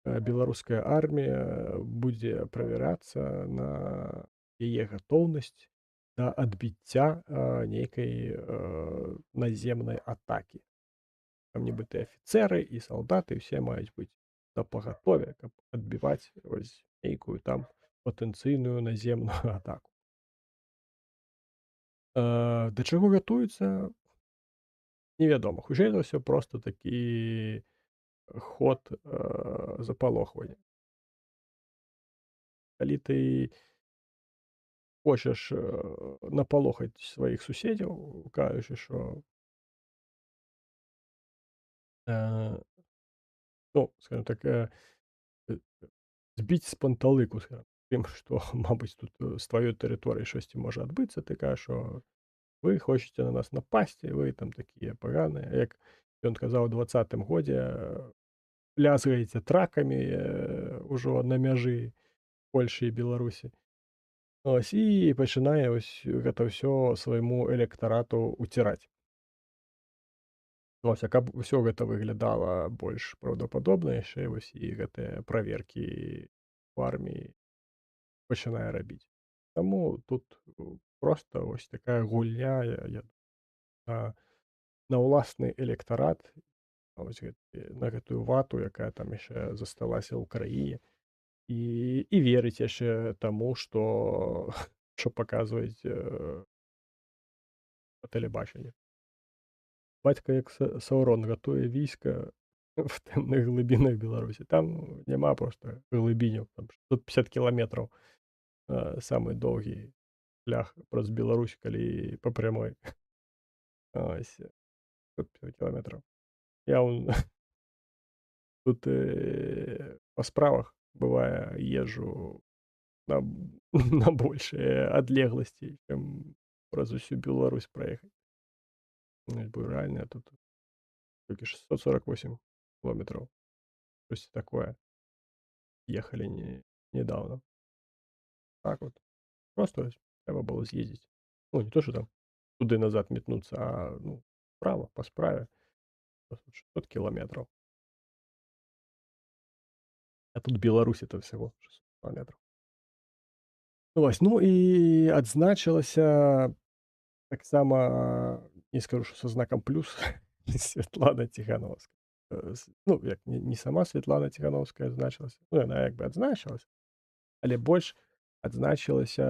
беларуская армія будзе правярацца на яе гатоўнасць да адбіцця нейкай наземнай атакі. Там нібыта афіцэры і салдаты ўсе маюць быць напагатове, каб адбіваць нейкую там патэнцыйную наземную атаку. Да чаго гатуюцца, невядома. Хутчэй за ўсё, проста такі ход запалохвання. Калі ты хочаш напалохаць сваіх суседзяў, кажучы, што ну, скажем так, збіць з панталыку, тым, што, мабыць, тут з тваёй тэрыторыі штосьці можа адбыцца, ты кажаш, што вы хочаце на нас напасці, вы там такія паганыя, як ён казаў у 20-м годзе, лязгаеце тракамі ўжо на мяжы Польшы і Беларусі. Ось, і пачынае гэта ўсё свайму электарату ўціраць. Вось, а каб усё гэта выглядала больш праўдападобна, яшчэ вось і гэтыя праверкі ў арміі пачынае рабіць. Таму тут проста вось такая гульня на на ўласны электарат, вось на гэтую вату, якая там яшчэ засталася ў краіне. І верыць яшчэ таму, што паказваюць па тэлебачанні. Бацька як Саўрон гатуе війска в тэмных глыбінах Беларусі. Там няма проста глыбіняў, там 650 кіламетраў самы доўгі шлях праз Беларусь, калі па прамой. Ось, 650 кіламетраў. Я тут па справах, бывае, езджу на на большыя адлегласці, чым праз усю Беларусь праехаць. Бо рэальна тут Сколько? 648 километров. То есть такое. Ехали недавно. Так вот. Просто треба было съездить. Ну, не то, что там туда и назад метнуться, а, ну, вправо, по справе. 600 километров. А тут Беларусь это всего 600 километров. Ось, ну і адзначылася таксама, не скажу, што са знакам плюс, Святлана Ціханаўская. Ну, як не сама Святлана Ціханаўская адзначылася, ну, яна як бы адзначылася, але больш адзначыліся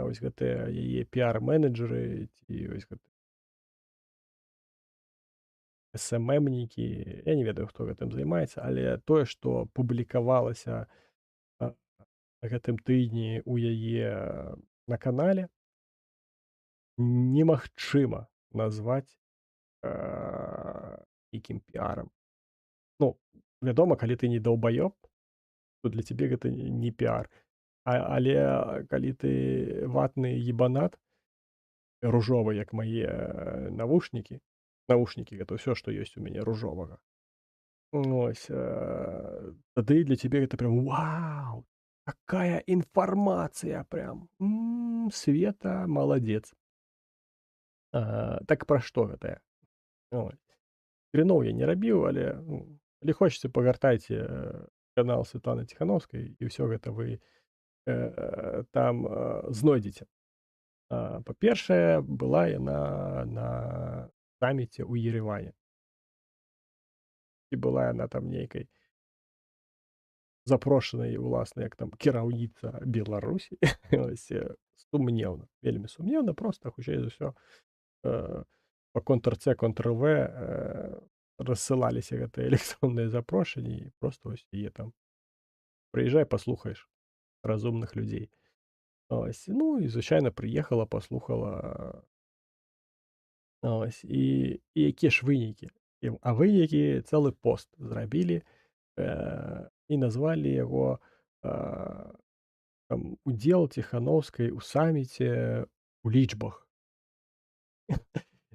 вось гэтыя яе піар-менеджеры ці вось гэты эсэмэмнікі. Я не ведаю, хто гэтым займаецца, але тое, што публікавалася а, на гэтым тыдні ў яе на канале, немагчыма назваць нейкім піарам. Ну, вядома, калі ты не даўбаёб, то для цябе гэта не піар. Але калі ты ватны ебанат, ружовы, як мае навушнікі гэта ўсё, што ёсць у мяне ружовага. Ось, тады для цябе гэта прям вау! Какая інфармацыя прям! Света маладзец. Так пра што гэта я? Ой. Скрыноў я не рабіў, але, ну, калі хочаце, пагартайце канал Святланы Ціханаўскай, і ўсё гэта вы там знойдзеце. Па-першае, была яна на саміце ў Ереване. І была яна там нейкай запрошанай, уласна, як там кіраўніца Беларусі. Ось, сумнеўна, вельмі сумнеўна, проста, хутчэй за ўсё, па контр-Ц, контр-В рассылаліся гэтыя электронныя запрошанні, і проста вось яе там прыязджай, паслухаеш разумных людзей. Ось, ну і звычайна прыехала, паслухала. Ось, і якія ж вынікі? Вынікі цэлы пост зрабілі і назвалі яго там удзел Ціханаўскай у саміце ў лічбах.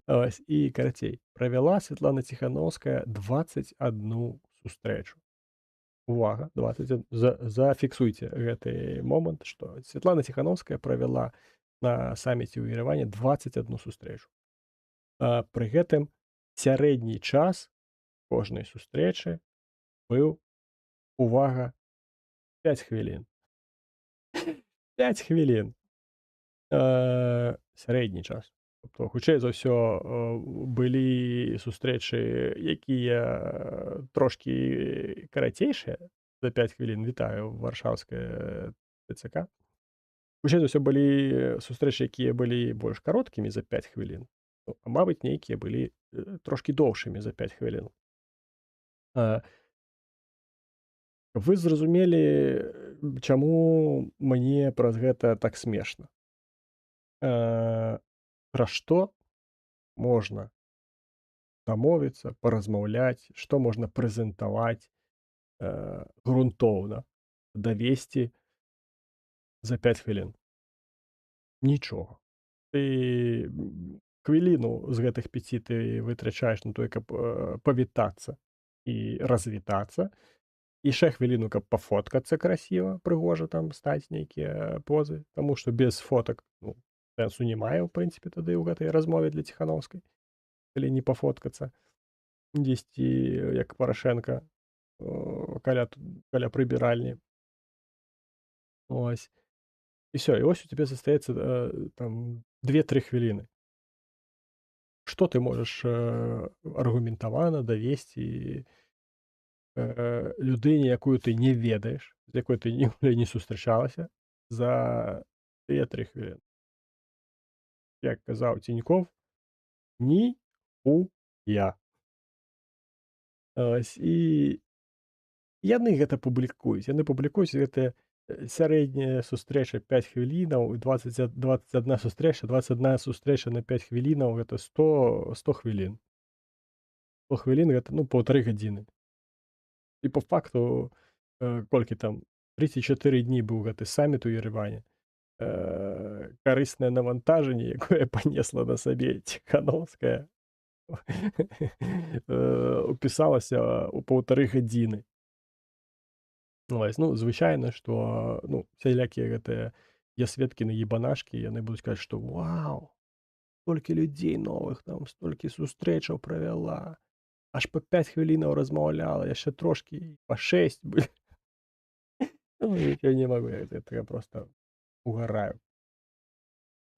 Ось, і карацей, правяла Святлана Ціханаўская 21 сустрэчу. Увага, 21. Зафіксуйце гэты момант, што Святлана Ціханаўская правяла на саміце ў Ереване 21 сустрэчу. Пры гэтым сярэдні час кожнай сустрэчы быў, увага, 5 хвілін. 5 хвілін. Сярэдні час. Тобто, хутчэй за ўсё, былі сустрэчы, якія трошкі карацейшыя за 5 хвілін. Вітаю, варшаўскае ТЦК. Хутчэй за ўсё былі сустрэчы, якія былі больш кароткімі за 5 хвілін. Ну, а мабыць, нейкія былі трошкі доўшымі за 5 хвілін. Вы зразумелі, чаму мне праз гэта так смешна. Пра што можна дамовіцца, паразмаўляць, што можна прэзентаваць грунтоўна, давесці за 5 хвілін? Нічога. Ты хвіліну з гэтых 5 ты вытрачаеш на тое, каб павітацца і развітацца. Яшчэ хвіліну, каб пафоткацца красіва, прыгожа там стаць нейкія позы, таму што без фотак, ну, сэнсу не мае, ў прынцыпе, тады ў гэтай размове для Ціханаўскай, калі не пафоткацца дзесьці, як Парашэнка, каля прыбіральні. Ось. І ўсё, і ось у цябе застаецца там 2-3 хвіліны. Што ты можаш аргументавана давесці людыне, якую ты не ведаеш, з якой ты ніколі не сустрачалася, за 2-3 хвіліны? Як казаў Ценьков, ніхуя. Ось, і яны гэта публікуюць. Яны публікуюць гэтыя сярэдняя сустрэча 5 хвілінаў, 21 сустрэча, 21 сустрэча на 5 хвілінаў, гэта 100 хвілін. 100 хвілін гэта, ну, 1,5 гадзіны. І па факту, колькі там, 34 дні быў гэты саміт у Ереване. Карыснае навантажанне, якое панесла на сабе Ціханаўская, Упісалася ў 1,5 гадзіны. Вось, ну, звычайна, што, ну, сялякія гэтыя ясведкіны, ебанашкі, яны будуць казаць, што «Вау! Столькі людзей новых там, столькі сустрэчаў правяла, аж па 5 хвілінаў размаўляла, яшчэ трошкі і па 6 бы». Ну, я не магу, я проста угараю.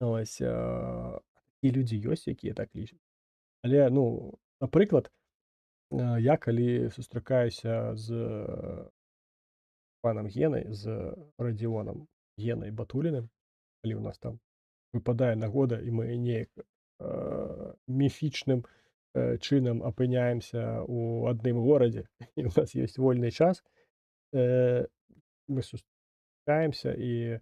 Ось, такія людзі ёсць, якія так лічаць. Але, ну, напрыклад, я калі сустракаюся з панам Генай, з Радзіонам Генай Батуліным, калі ў нас там выпадае нагода, і мы неяк міфічным чынам апыняемся ў адным горадзе, і ў нас ёсць вольны час, э, мы сустракаемся і,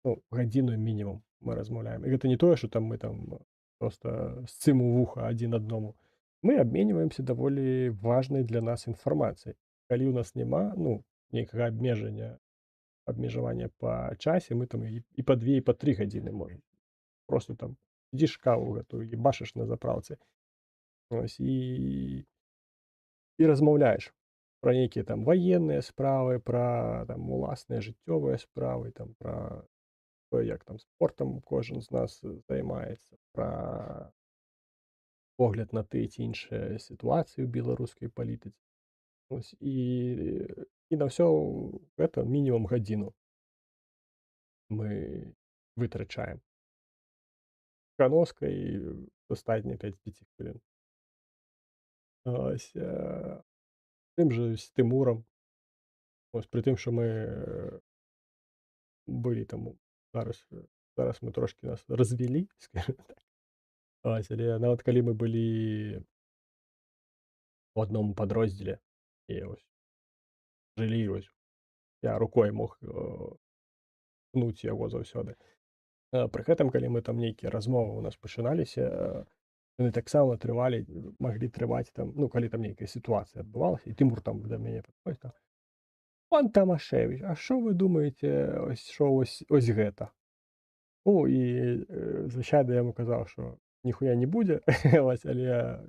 ну, гадзіну мінімум мы размаўляем. І гэта не тое, што там мы там проста сцым у вуха адзін аднаму. Мы абменьваемся даволі важнай для нас інфармацыяй. Калі ў нас няма, ну, нейкага абмежавання па часе, мы там і па 2, і па 3 гадзіны можам. Просто там ідзіш каву гэтую ебашыш на запраўцы. Ось, і размаўляеш пра нейкія там ваенныя справы, пра там уласныя жыццёвыя справы, там пра тое, як там спортам кожен з нас займаецца, пра погляд на тыя ці іншыя сітуацыі ў беларускай палітыцы. Ось, і на ўсё гэта мінімум гадзіну мы вытрачаем. Ціханаўскай дастатня 5 хвілін. Ось, тым жа з Тымурам. Ось, пры тым, што мы былі там зараз мы трошкі нас развялі, скажем так. Ось, але нават калі мы былі у адном падроздзеле і вось жылі, вось я рукой мог пнуць яго заўсёды. Пры гэтым, калі мы там нейкія размовы ў нас пачыналіся, яны таксама трывалі, маглі трываць там, ну, калі там нейкая сітуацыя адбывалася, і Тымур там да мяне падходзіць там: «Пан Тамашевіч, а што вы думаеце, ось гэта?» Ну, і, звычайна я яму казаў, што ніхуя не будзе, вось, але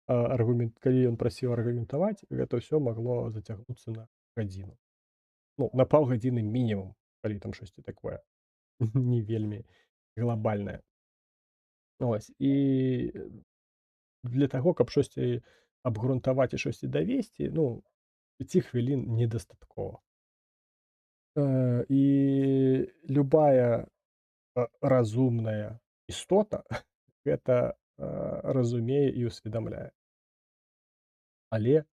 калі ён прасіў аргументаваць, гэта ўсё магло зацягнуцца на гадзіну. Ну, на паўгадзіны мінімум, калі там штосьці такое не вельмі глобальнае. Ось, і для таго, каб штосьці абгрунтаваць і штосьці давесці, ну, 5 хвілін недастаткова. І любая разумная істота гэта разумее і усведамляе. Але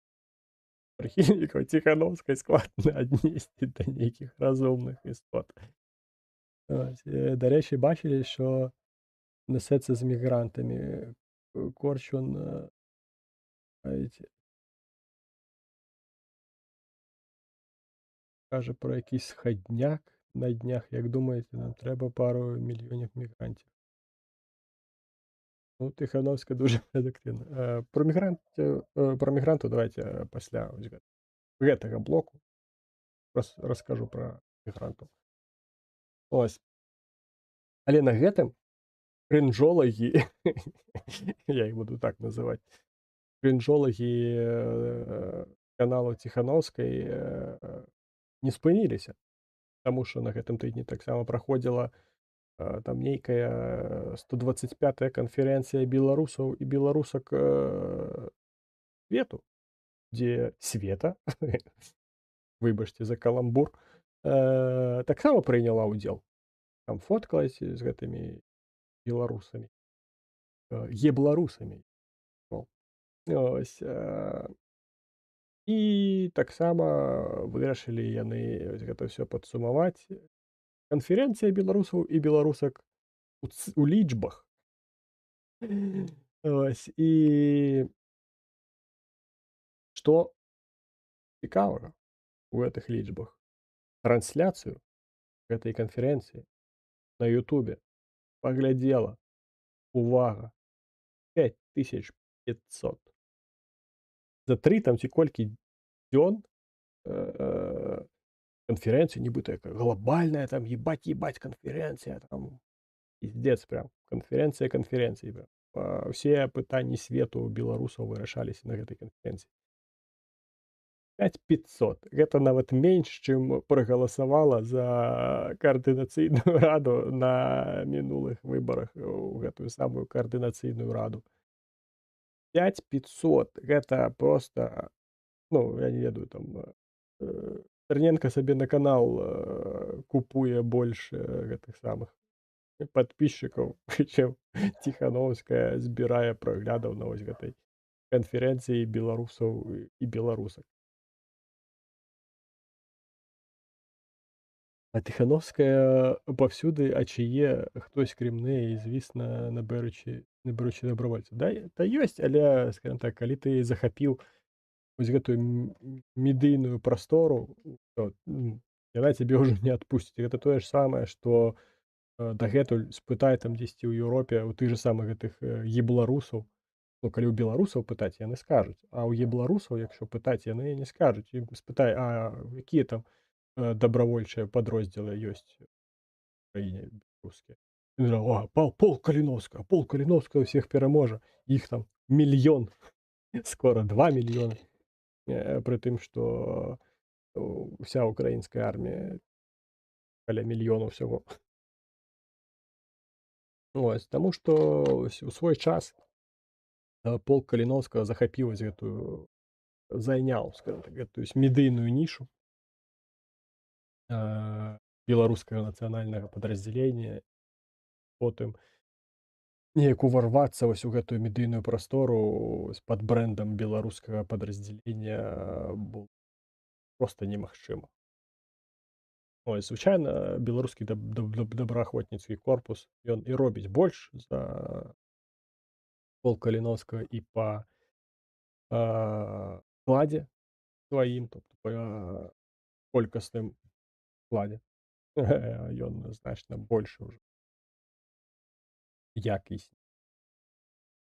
прыхільнікаў Ціханаўскай складана аднесці да нейкіх разумных істот. Ось, дарэчы, бачылі, што несецца з мігрантамі. Корч он, эти, каже про якийсь сходняк на днях. Як думаєте, нам треба пару мільйонів мігрантів? Ну, Тихановська дуже продуктивна. Про мігрантів давайте після ось гэтага блоку розкажу про мігрантів. Ось. Але на гэтым кринжолаги, я их буду так называть, кринжолаги каналу Ціхановскай не спыніліся, таму што на гэтым тыдні таксама праходзіла там нейкая 125-я канферэнцыя беларусаў і беларусак свету, дзе света, выбачце за каламбур, таксама прыняла ўдзел. Там фоткалась з гэтымі беларусамі, ебларусамі. Ось, і таксама вырашылі яны гэта ўсё падсумаваць. Канферэнцыя беларусаў і беларусак у лічбах. Ось, і што цікавага у гэтых лічбах? Трансляцыю гэтай канферэнцыі на Ютубе паглядзела, увага, 5500. За 3 там ці колькі дзён канферэнцыя, нібыта якая глобальная, там ебать канферэнцыя, там пиздец прям, канферэнцыя канферэнцыі прям. Усе пытанні свету беларусаў вырашаліся на гэтай канферэнцыі. 5500. Гэта нават менш, чым прагаласавала за каардынацыйную раду на мінулых выбарах у гэтую самую каардынацыйную раду. 5500 гэта просто, ну, я не ведаю, там, Стерненка сабе на канал, купуе больш, гэтых самых падпісчыкаў, чым Ціханаўская збірае праглядаў на вось гэтай канферэнцыі беларусаў і беларусак. А Тихановская повсюди, а чи є хтось крім неї, звісно, не беручи добровольців. Та ёсць, але, скажем так, калі ты захапіў вось гэтую медыйную прастору, то, яна цябе ўжо не адпусціць. Гэта тое ж самае, што, дагэтуль спытай там дзесьці ў Еўропе у тых же самых гэтых, ебларусаў. Ну, калі ў беларусаў пытаць, яны скажуць, а ў ебларусаў, якщо пытаць, яны не скажуць. І спытай, а якія там, добровольчыя падроздзелы ёсць у краіне беларускія? О, полк Каліновскага ўсіх пераможа. Іх там мільён, скора 2 мільёны. Пры тым, што уся украінская армія каля мільёна ўсяго. Вось, таму што у свой час, полк Каліновскага захапіў вось гэтую, зайняў, скажем так, гэтую медыйную нішу беларускага нацыянальнага падраздзялення. Потым неяк уварвацца вось у гэтую медыйную прастору пад брэндам беларускага падраздзялення было проста немагчыма. Ой, звычайна беларускі добраахвотніцкі корпус, ён і робіць больш за полк Каліновскага і па складзе сваім, тобто па колькасным складзе. Ён значна большы ўжо якасць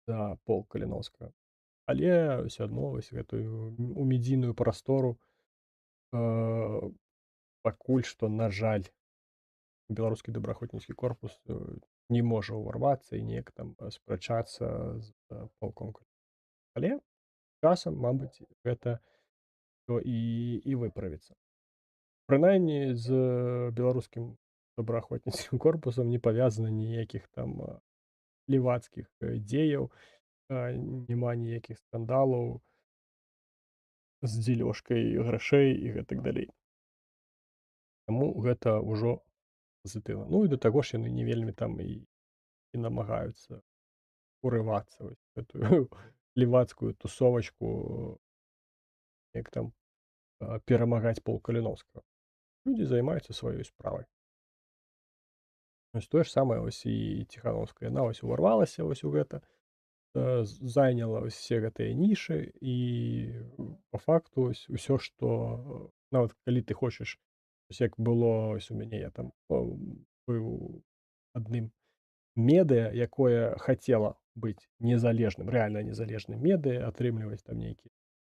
за полк Каліновскага. Але ўсё адно вось гэтую у медійную прастору, пакуль што, на жаль, беларускі добраахвотніцкі корпус не можа ўварвацца і неяк там спрачацца з полком. Але часам, мабыць, гэта то і выправіцца. Прынамсі, з беларускім добраахвотніцкім корпусам не павязана ніякіх там лівацкіх дзеяў, няма ніякіх скандалаў з дзелёжкай грашэй і гэтак далей. Таму гэта ўжо пазітыўна. Ну і да таго ж яны не вельмі там і намагаюцца урывацца вось гэтую лівацкую тусовачку, як там, перамагаць полк Каліновскага. Людзі займаюцца сваёй справай. Вось тое ж самае вось і Ціханаўская. Яна вось уварвалася вось у гэта, зайняла ўсе гэтыя нішы і па факту вось усё, што нават калі ты хочаш, вось як было вось у мяне, я там быў адным медыа, якое хацела быць незалежным, рэальна незалежным медыа, атрымліваць там нейкія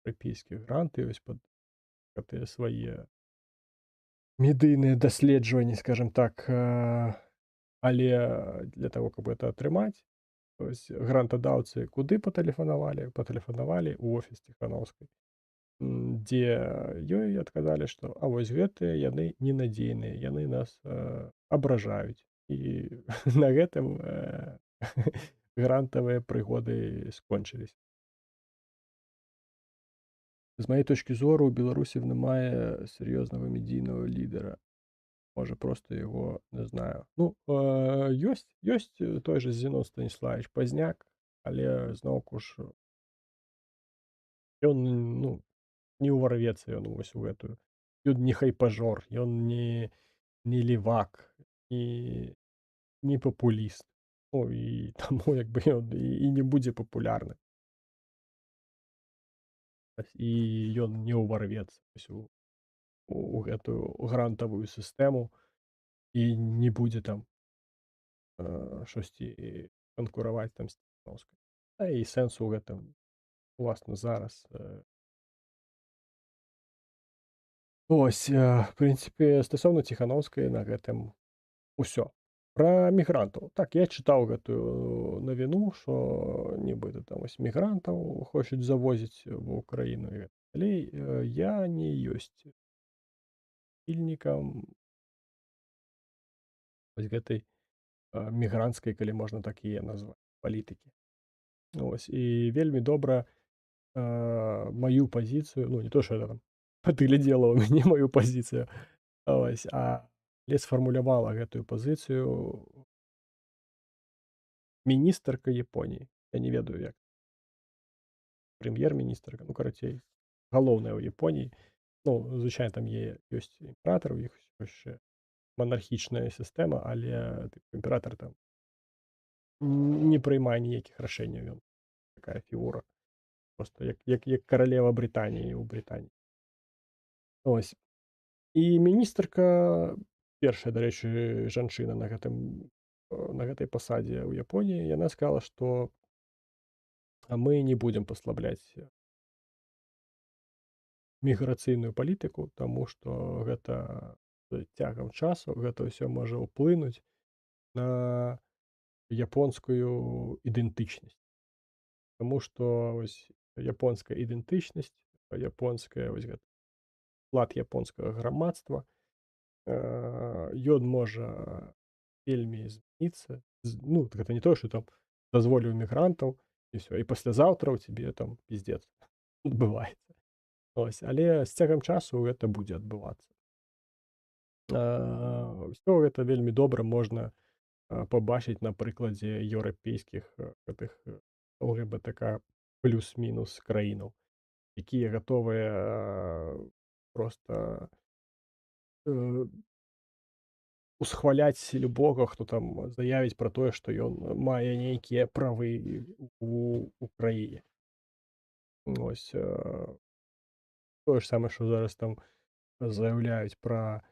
еўрапейскія гранты вось пад гэтыя свае медыйныя даследаванні, скажем так. Але для таго, каб гэта атрымаць, вось грантадаўцы куды патэлефанавалі? Патэлефанавалі ў офіс Ціханаўскай, дзе ёй адказалі, што а вось гэтыя яны ненадзейныя, яны нас абражаюць. І на гэтым грантавыя прыгоды скончыліся. З маёй точкі зору, у Беларусі немає серйозного медійного лідера. Може, просто його не знаю. Ну, ёсць той же Зінон Станіславович Пазняк, але зноўку ж ён, ну, не ўварвецца ён вось у гэтую. Ён не хайпажор, ён не левак, не папуліст. Ну, і таму як бы ён і не будзе папулярны. І ён не ўварвецца вось у гэтую грантавую сістэму і не будзе там штосьці канкураваць там з Ціханаўскай. А і сэнсу ў гэтым, уласна, зараз. Ось, в прынцыпе, стасоўна Ціханаўскай на гэтым усё. Пра мігрантаў. Так, я чытаў гэтую навіну, што нібыта там вось мігрантаў хочуць завозіць ва ўкраіну і гэтак далей. Я не ёсць прыхільнікам вось гэтай, мігранцкай, калі можна так яе назваць, палітыкі. Вось і вельмі добра, маю пазіцыю, ну, не то, што яна там падглядзела ў мяне маю пазіцыю, ось, але сфармулявала гэтую пазіцыю міністарка Японіі. Я не ведаю, як прэм'ер-міністрка, ну, карацей, галоўная ў Японіі. Ну, звычайна там ёсць імператар, у іх яшчэ монархічная сістэма, але імператар там не прыймае ніякіх рашэнняў, ён такая фігура, просто як каралева Брытаніі ў Брытаніі. Ось. І міністарка, першая, дарэчы, жанчына на гэтай пасадзе ў Японіі, яна сказала, што мы не будзем паслабляць міграцыйную палітыку, таму што гэта цягам часу гэта ўсё можа ўплынуць на японскую ідэнтычнасць. Таму што вось японская ідэнтычнасць, японская вось гэта лад японскага грамадства, ён можа вельмі змяніцца. Ну, гэта не тое, што там дазволіў мігрантаў і ўсё, і паслязаўтра ў цябе там пиздец адбываецца. Ось, але з цягам часу гэта будзе адбывацца. Усё гэта вельмі добра можна, пабачыць на прыкладзе еўрапейскіх, гэтых, ЛГБТК плюс-мінус краінаў, якія гатовыя, проста, э, усхваляць любога, хто там заявіць пра тое, што ён мае нейкія правы у краіне. Ось, тое ж самае, што зараз там заяўляюць пра,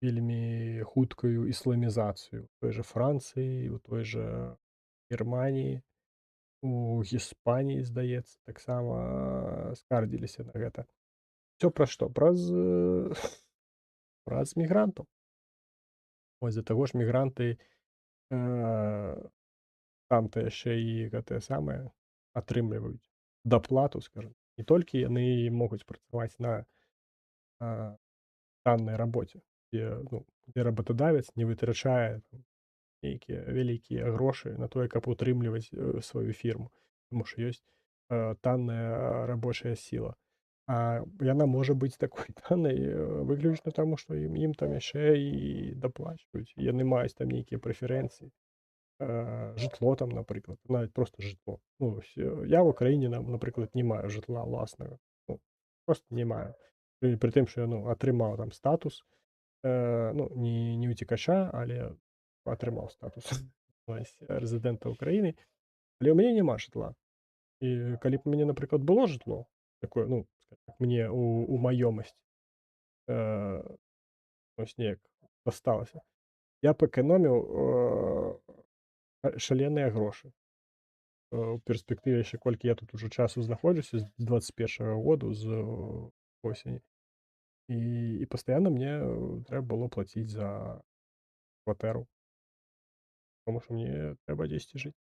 вельмі хуткую ісламізацыю у той жа Францыі, у той жа Германіі, у Іспаніі, здаецца, таксама скардзіліся на гэта. Усё праз што? Праз мігрантаў. Вось з-за таго ж мігранты, там-то яшчэ і гэтае самае атрымліваюць даплату, скажам. Не толькі яны могуць працаваць на, а, таннай рабоце, ну, дзе работадавец не вытрачае там нейкія вялікія грошы на тое, каб утрымліваць, сваю фірму. Таму што ёсць, танная рабочая сіла. А яна можа быць такой таннай, выключна таму, што ім там яшчэ і даплачваюць. Яны маюць там нейкія прэферэнцыі. Жытло там, напрыклад, нават проста жытло. Ну, вось, я ў краіне, напрыклад, не маю жытла ўласнага. Ну, проста не маю. Пры тым, што я, ну, атрымаў там статус, ну, не ўцекача, але атрымаў статус вось, рэзідэнта ўкраіны, але ў мяне няма жытла. І калі б у мяне, напрыклад, было жытло такое, ну, скажем так, мне у маёмасць, э, вось неяк дасталася, я б эканоміў, шалёныя грошы. У перспектыве яшчэ колькі я тут ужо часу знаходжуся з 21 году, з восені. І пастаянна мне трэба было плаціць за кватэру, таму што мне трэба дзесьці жыць.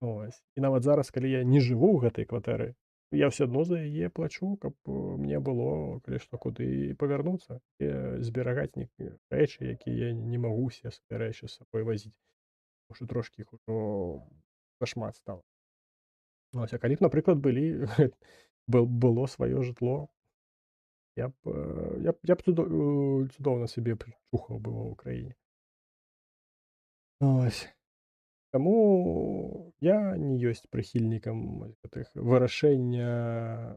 Ось. І нават зараз, калі я не жыву ў гэтай кватэры, я ўсё адно за яе плачу, каб мне было, калі што, куды павярнуцца і зберагаць нейкія рэчы, якія я не магу ўсе рэчы з сабой вазіць, тому што трошкі іх ужо зашмат стала. Вось, а калі б, напрыклад, было сваё жытло, я б цудоўна сабе чухаў бы ва ўкраіне. Ось. Таму я не ёсць прыхільнікам гэтых вырашэння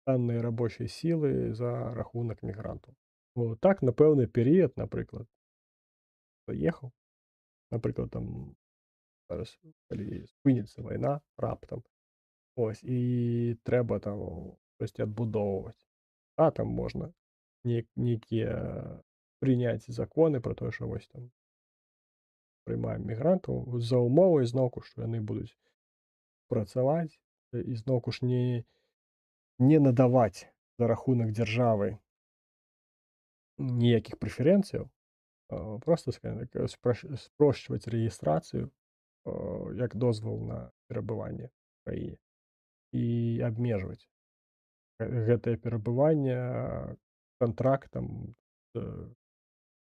таннай рабочай сілы за рахунак мігрантаў. Так, на пэўны перыяд, напрыклад, заехаў, напрыклад, там зараз, калі спыніцца вайна раптам, ось, і трэба там штосьці адбудоўваць. Там можна нейкія прыняць законы пра тое, што вось там прымаем мігрантаў за ўмовай зноўку, што яны будуць працаваць і зноўку ж не надаваць за рахунак дзяржавы ніякіх прэферэнцыяў, Проста, скажем так, спрошчваць рэгістрацыю, як дазвол на перабыванне ў краіне і абмежваць гэтае перабыванне кантрактам з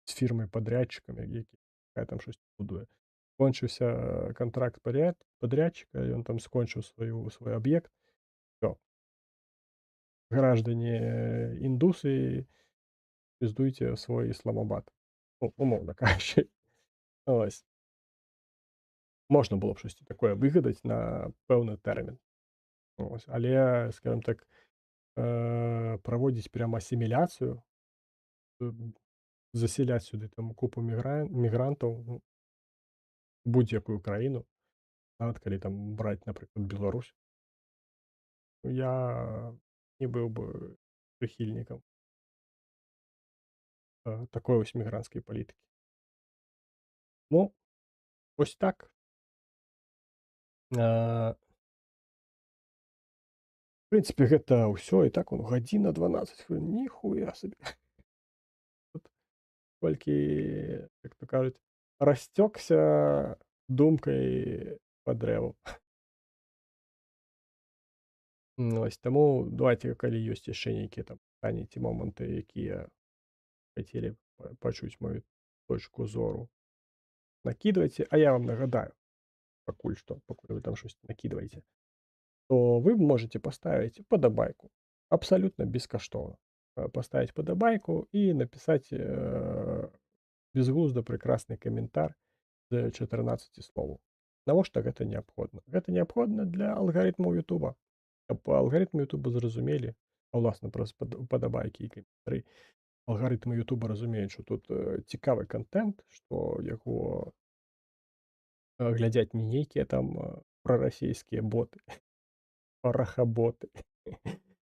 з фірмай-падрядчыкам, якая там штось будуе. Скончыўся кантракт падрядчыка, ён там скончыў свой аб'ект. Всё, граждане индусы, пиздуйте в свой Исламабад. Ну, умоўна кажучы. Ось. Можна было б штосьці такое выгадаць на пэўны тэрмін. Ось. Але, скажем так, праводзіць пряма асіміляцыю, засяляць сюды там купу мігрантаў, ну, будь-якую краіну, нават калі там браць, напрыклад, Беларусь, я не быў бы прыхільнікам такой вось мігранцкай палітыкі. Ну, вось так. В прынцыпе, гэта ўсё і так гадзіна 12 хвілін. Ніхуя сабе. Тут толькі, як то кажуць, расцёкся думкай па дрэву. Вось таму давайце, калі ёсць яшчэ нейкія там пытанні ці моманты, якія хацелі пачуць мою точку зору, накідвайце, а я вам нагадаю, пакуль што, пакуль вы там штось накідваеце, то вы можете поставить подобайку. Абсолютно бескоштовно. Поставить подобайку и написать безглузда прекрасный коментар з 14 словаў. Навошта гэта неабходна? Гэта неабходна для алгарытмаў Ютуба. Каб алгарытмы Ютуба зразумелі, а ўласна праз падабайкі і каментары, алгарытмы Ютуба разумеюць, што тут цікавы контент, што яго глядзяць не нейкія там прарасійскія боты, парахаботы.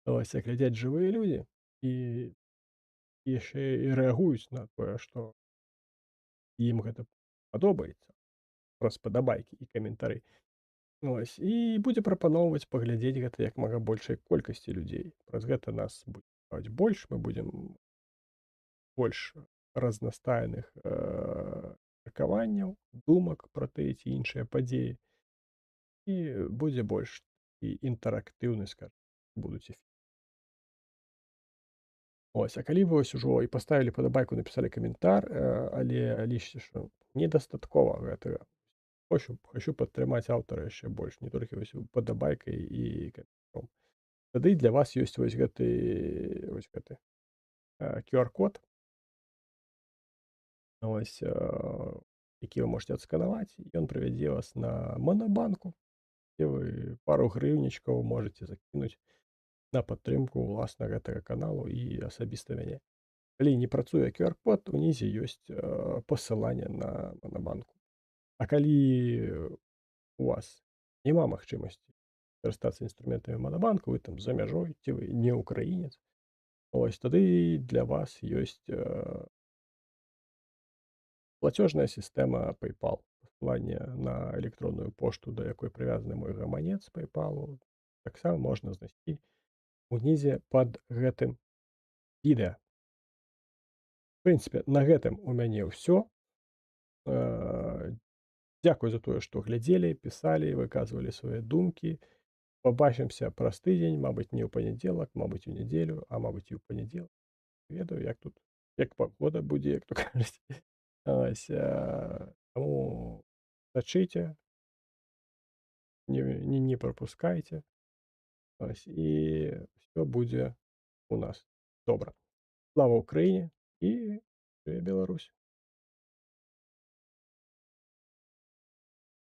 Ось, а глядзяць жывыя людзі і яшчэ і рэагуюць на тое, што ім гэта падобаецца праз падабайкі і каментары. Ось, і будзе прапаноўваць паглядзець гэта як мага большай колькасці людзей. Праз гэта нас будзе ставаць больш, мы будзем больш разнастайных меркаванняў, думак пра тыя ці іншыя падзеі. І будзе больш і інтэрактыўны, скажам, будуць эфіры. Ось, а калі вы вось ужо і паставілі падабайку, напісалі каментар, але лічыце, што недастаткова гэтага. Хачу падтрымаць аўтара яшчэ больш, не толькі вось падабайкай і каментаром. Тады для вас ёсць вось гэты QR-код, ось, які вы можете адсканаваць, ён прывядзе вас на Монобанку, дзе вы пару грыўнічкаў можете закінуць на падтрымку ўласна гэтага каналу і асабіста мяне. Калі не працуе QR-код, унізе ёсць пасыланне на Монобанку. А калі у вас няма магчымасці карыстацца інструментамі Монобанку, вы там за мяжой, ці вы не ўкраінец, ось тады для вас ёсць плацежная сістэма PayPal. Пасланне на электронную пошту, да якой прывязаны мой гаманец PayPal, таксама можна знайсці унізе пад гэтым відэа. В прынцыпе, на гэтым у мяне ўсё. Дзякуй за тое, што глядзелі, пісалі, выказвалі свае думкі. Пабачымся праз тыдзень, мабыць, не ў панядзелак, мабыць, у нядзелю, а мабыць, і ў панядзелак. Ведаю, як тут, як пагода будзе, як то кажуць. Ось, таму сачыце, не прапускайце. Ось, і ўсё будзе у нас добра. Слава Ўкраіне і жыве Беларусь!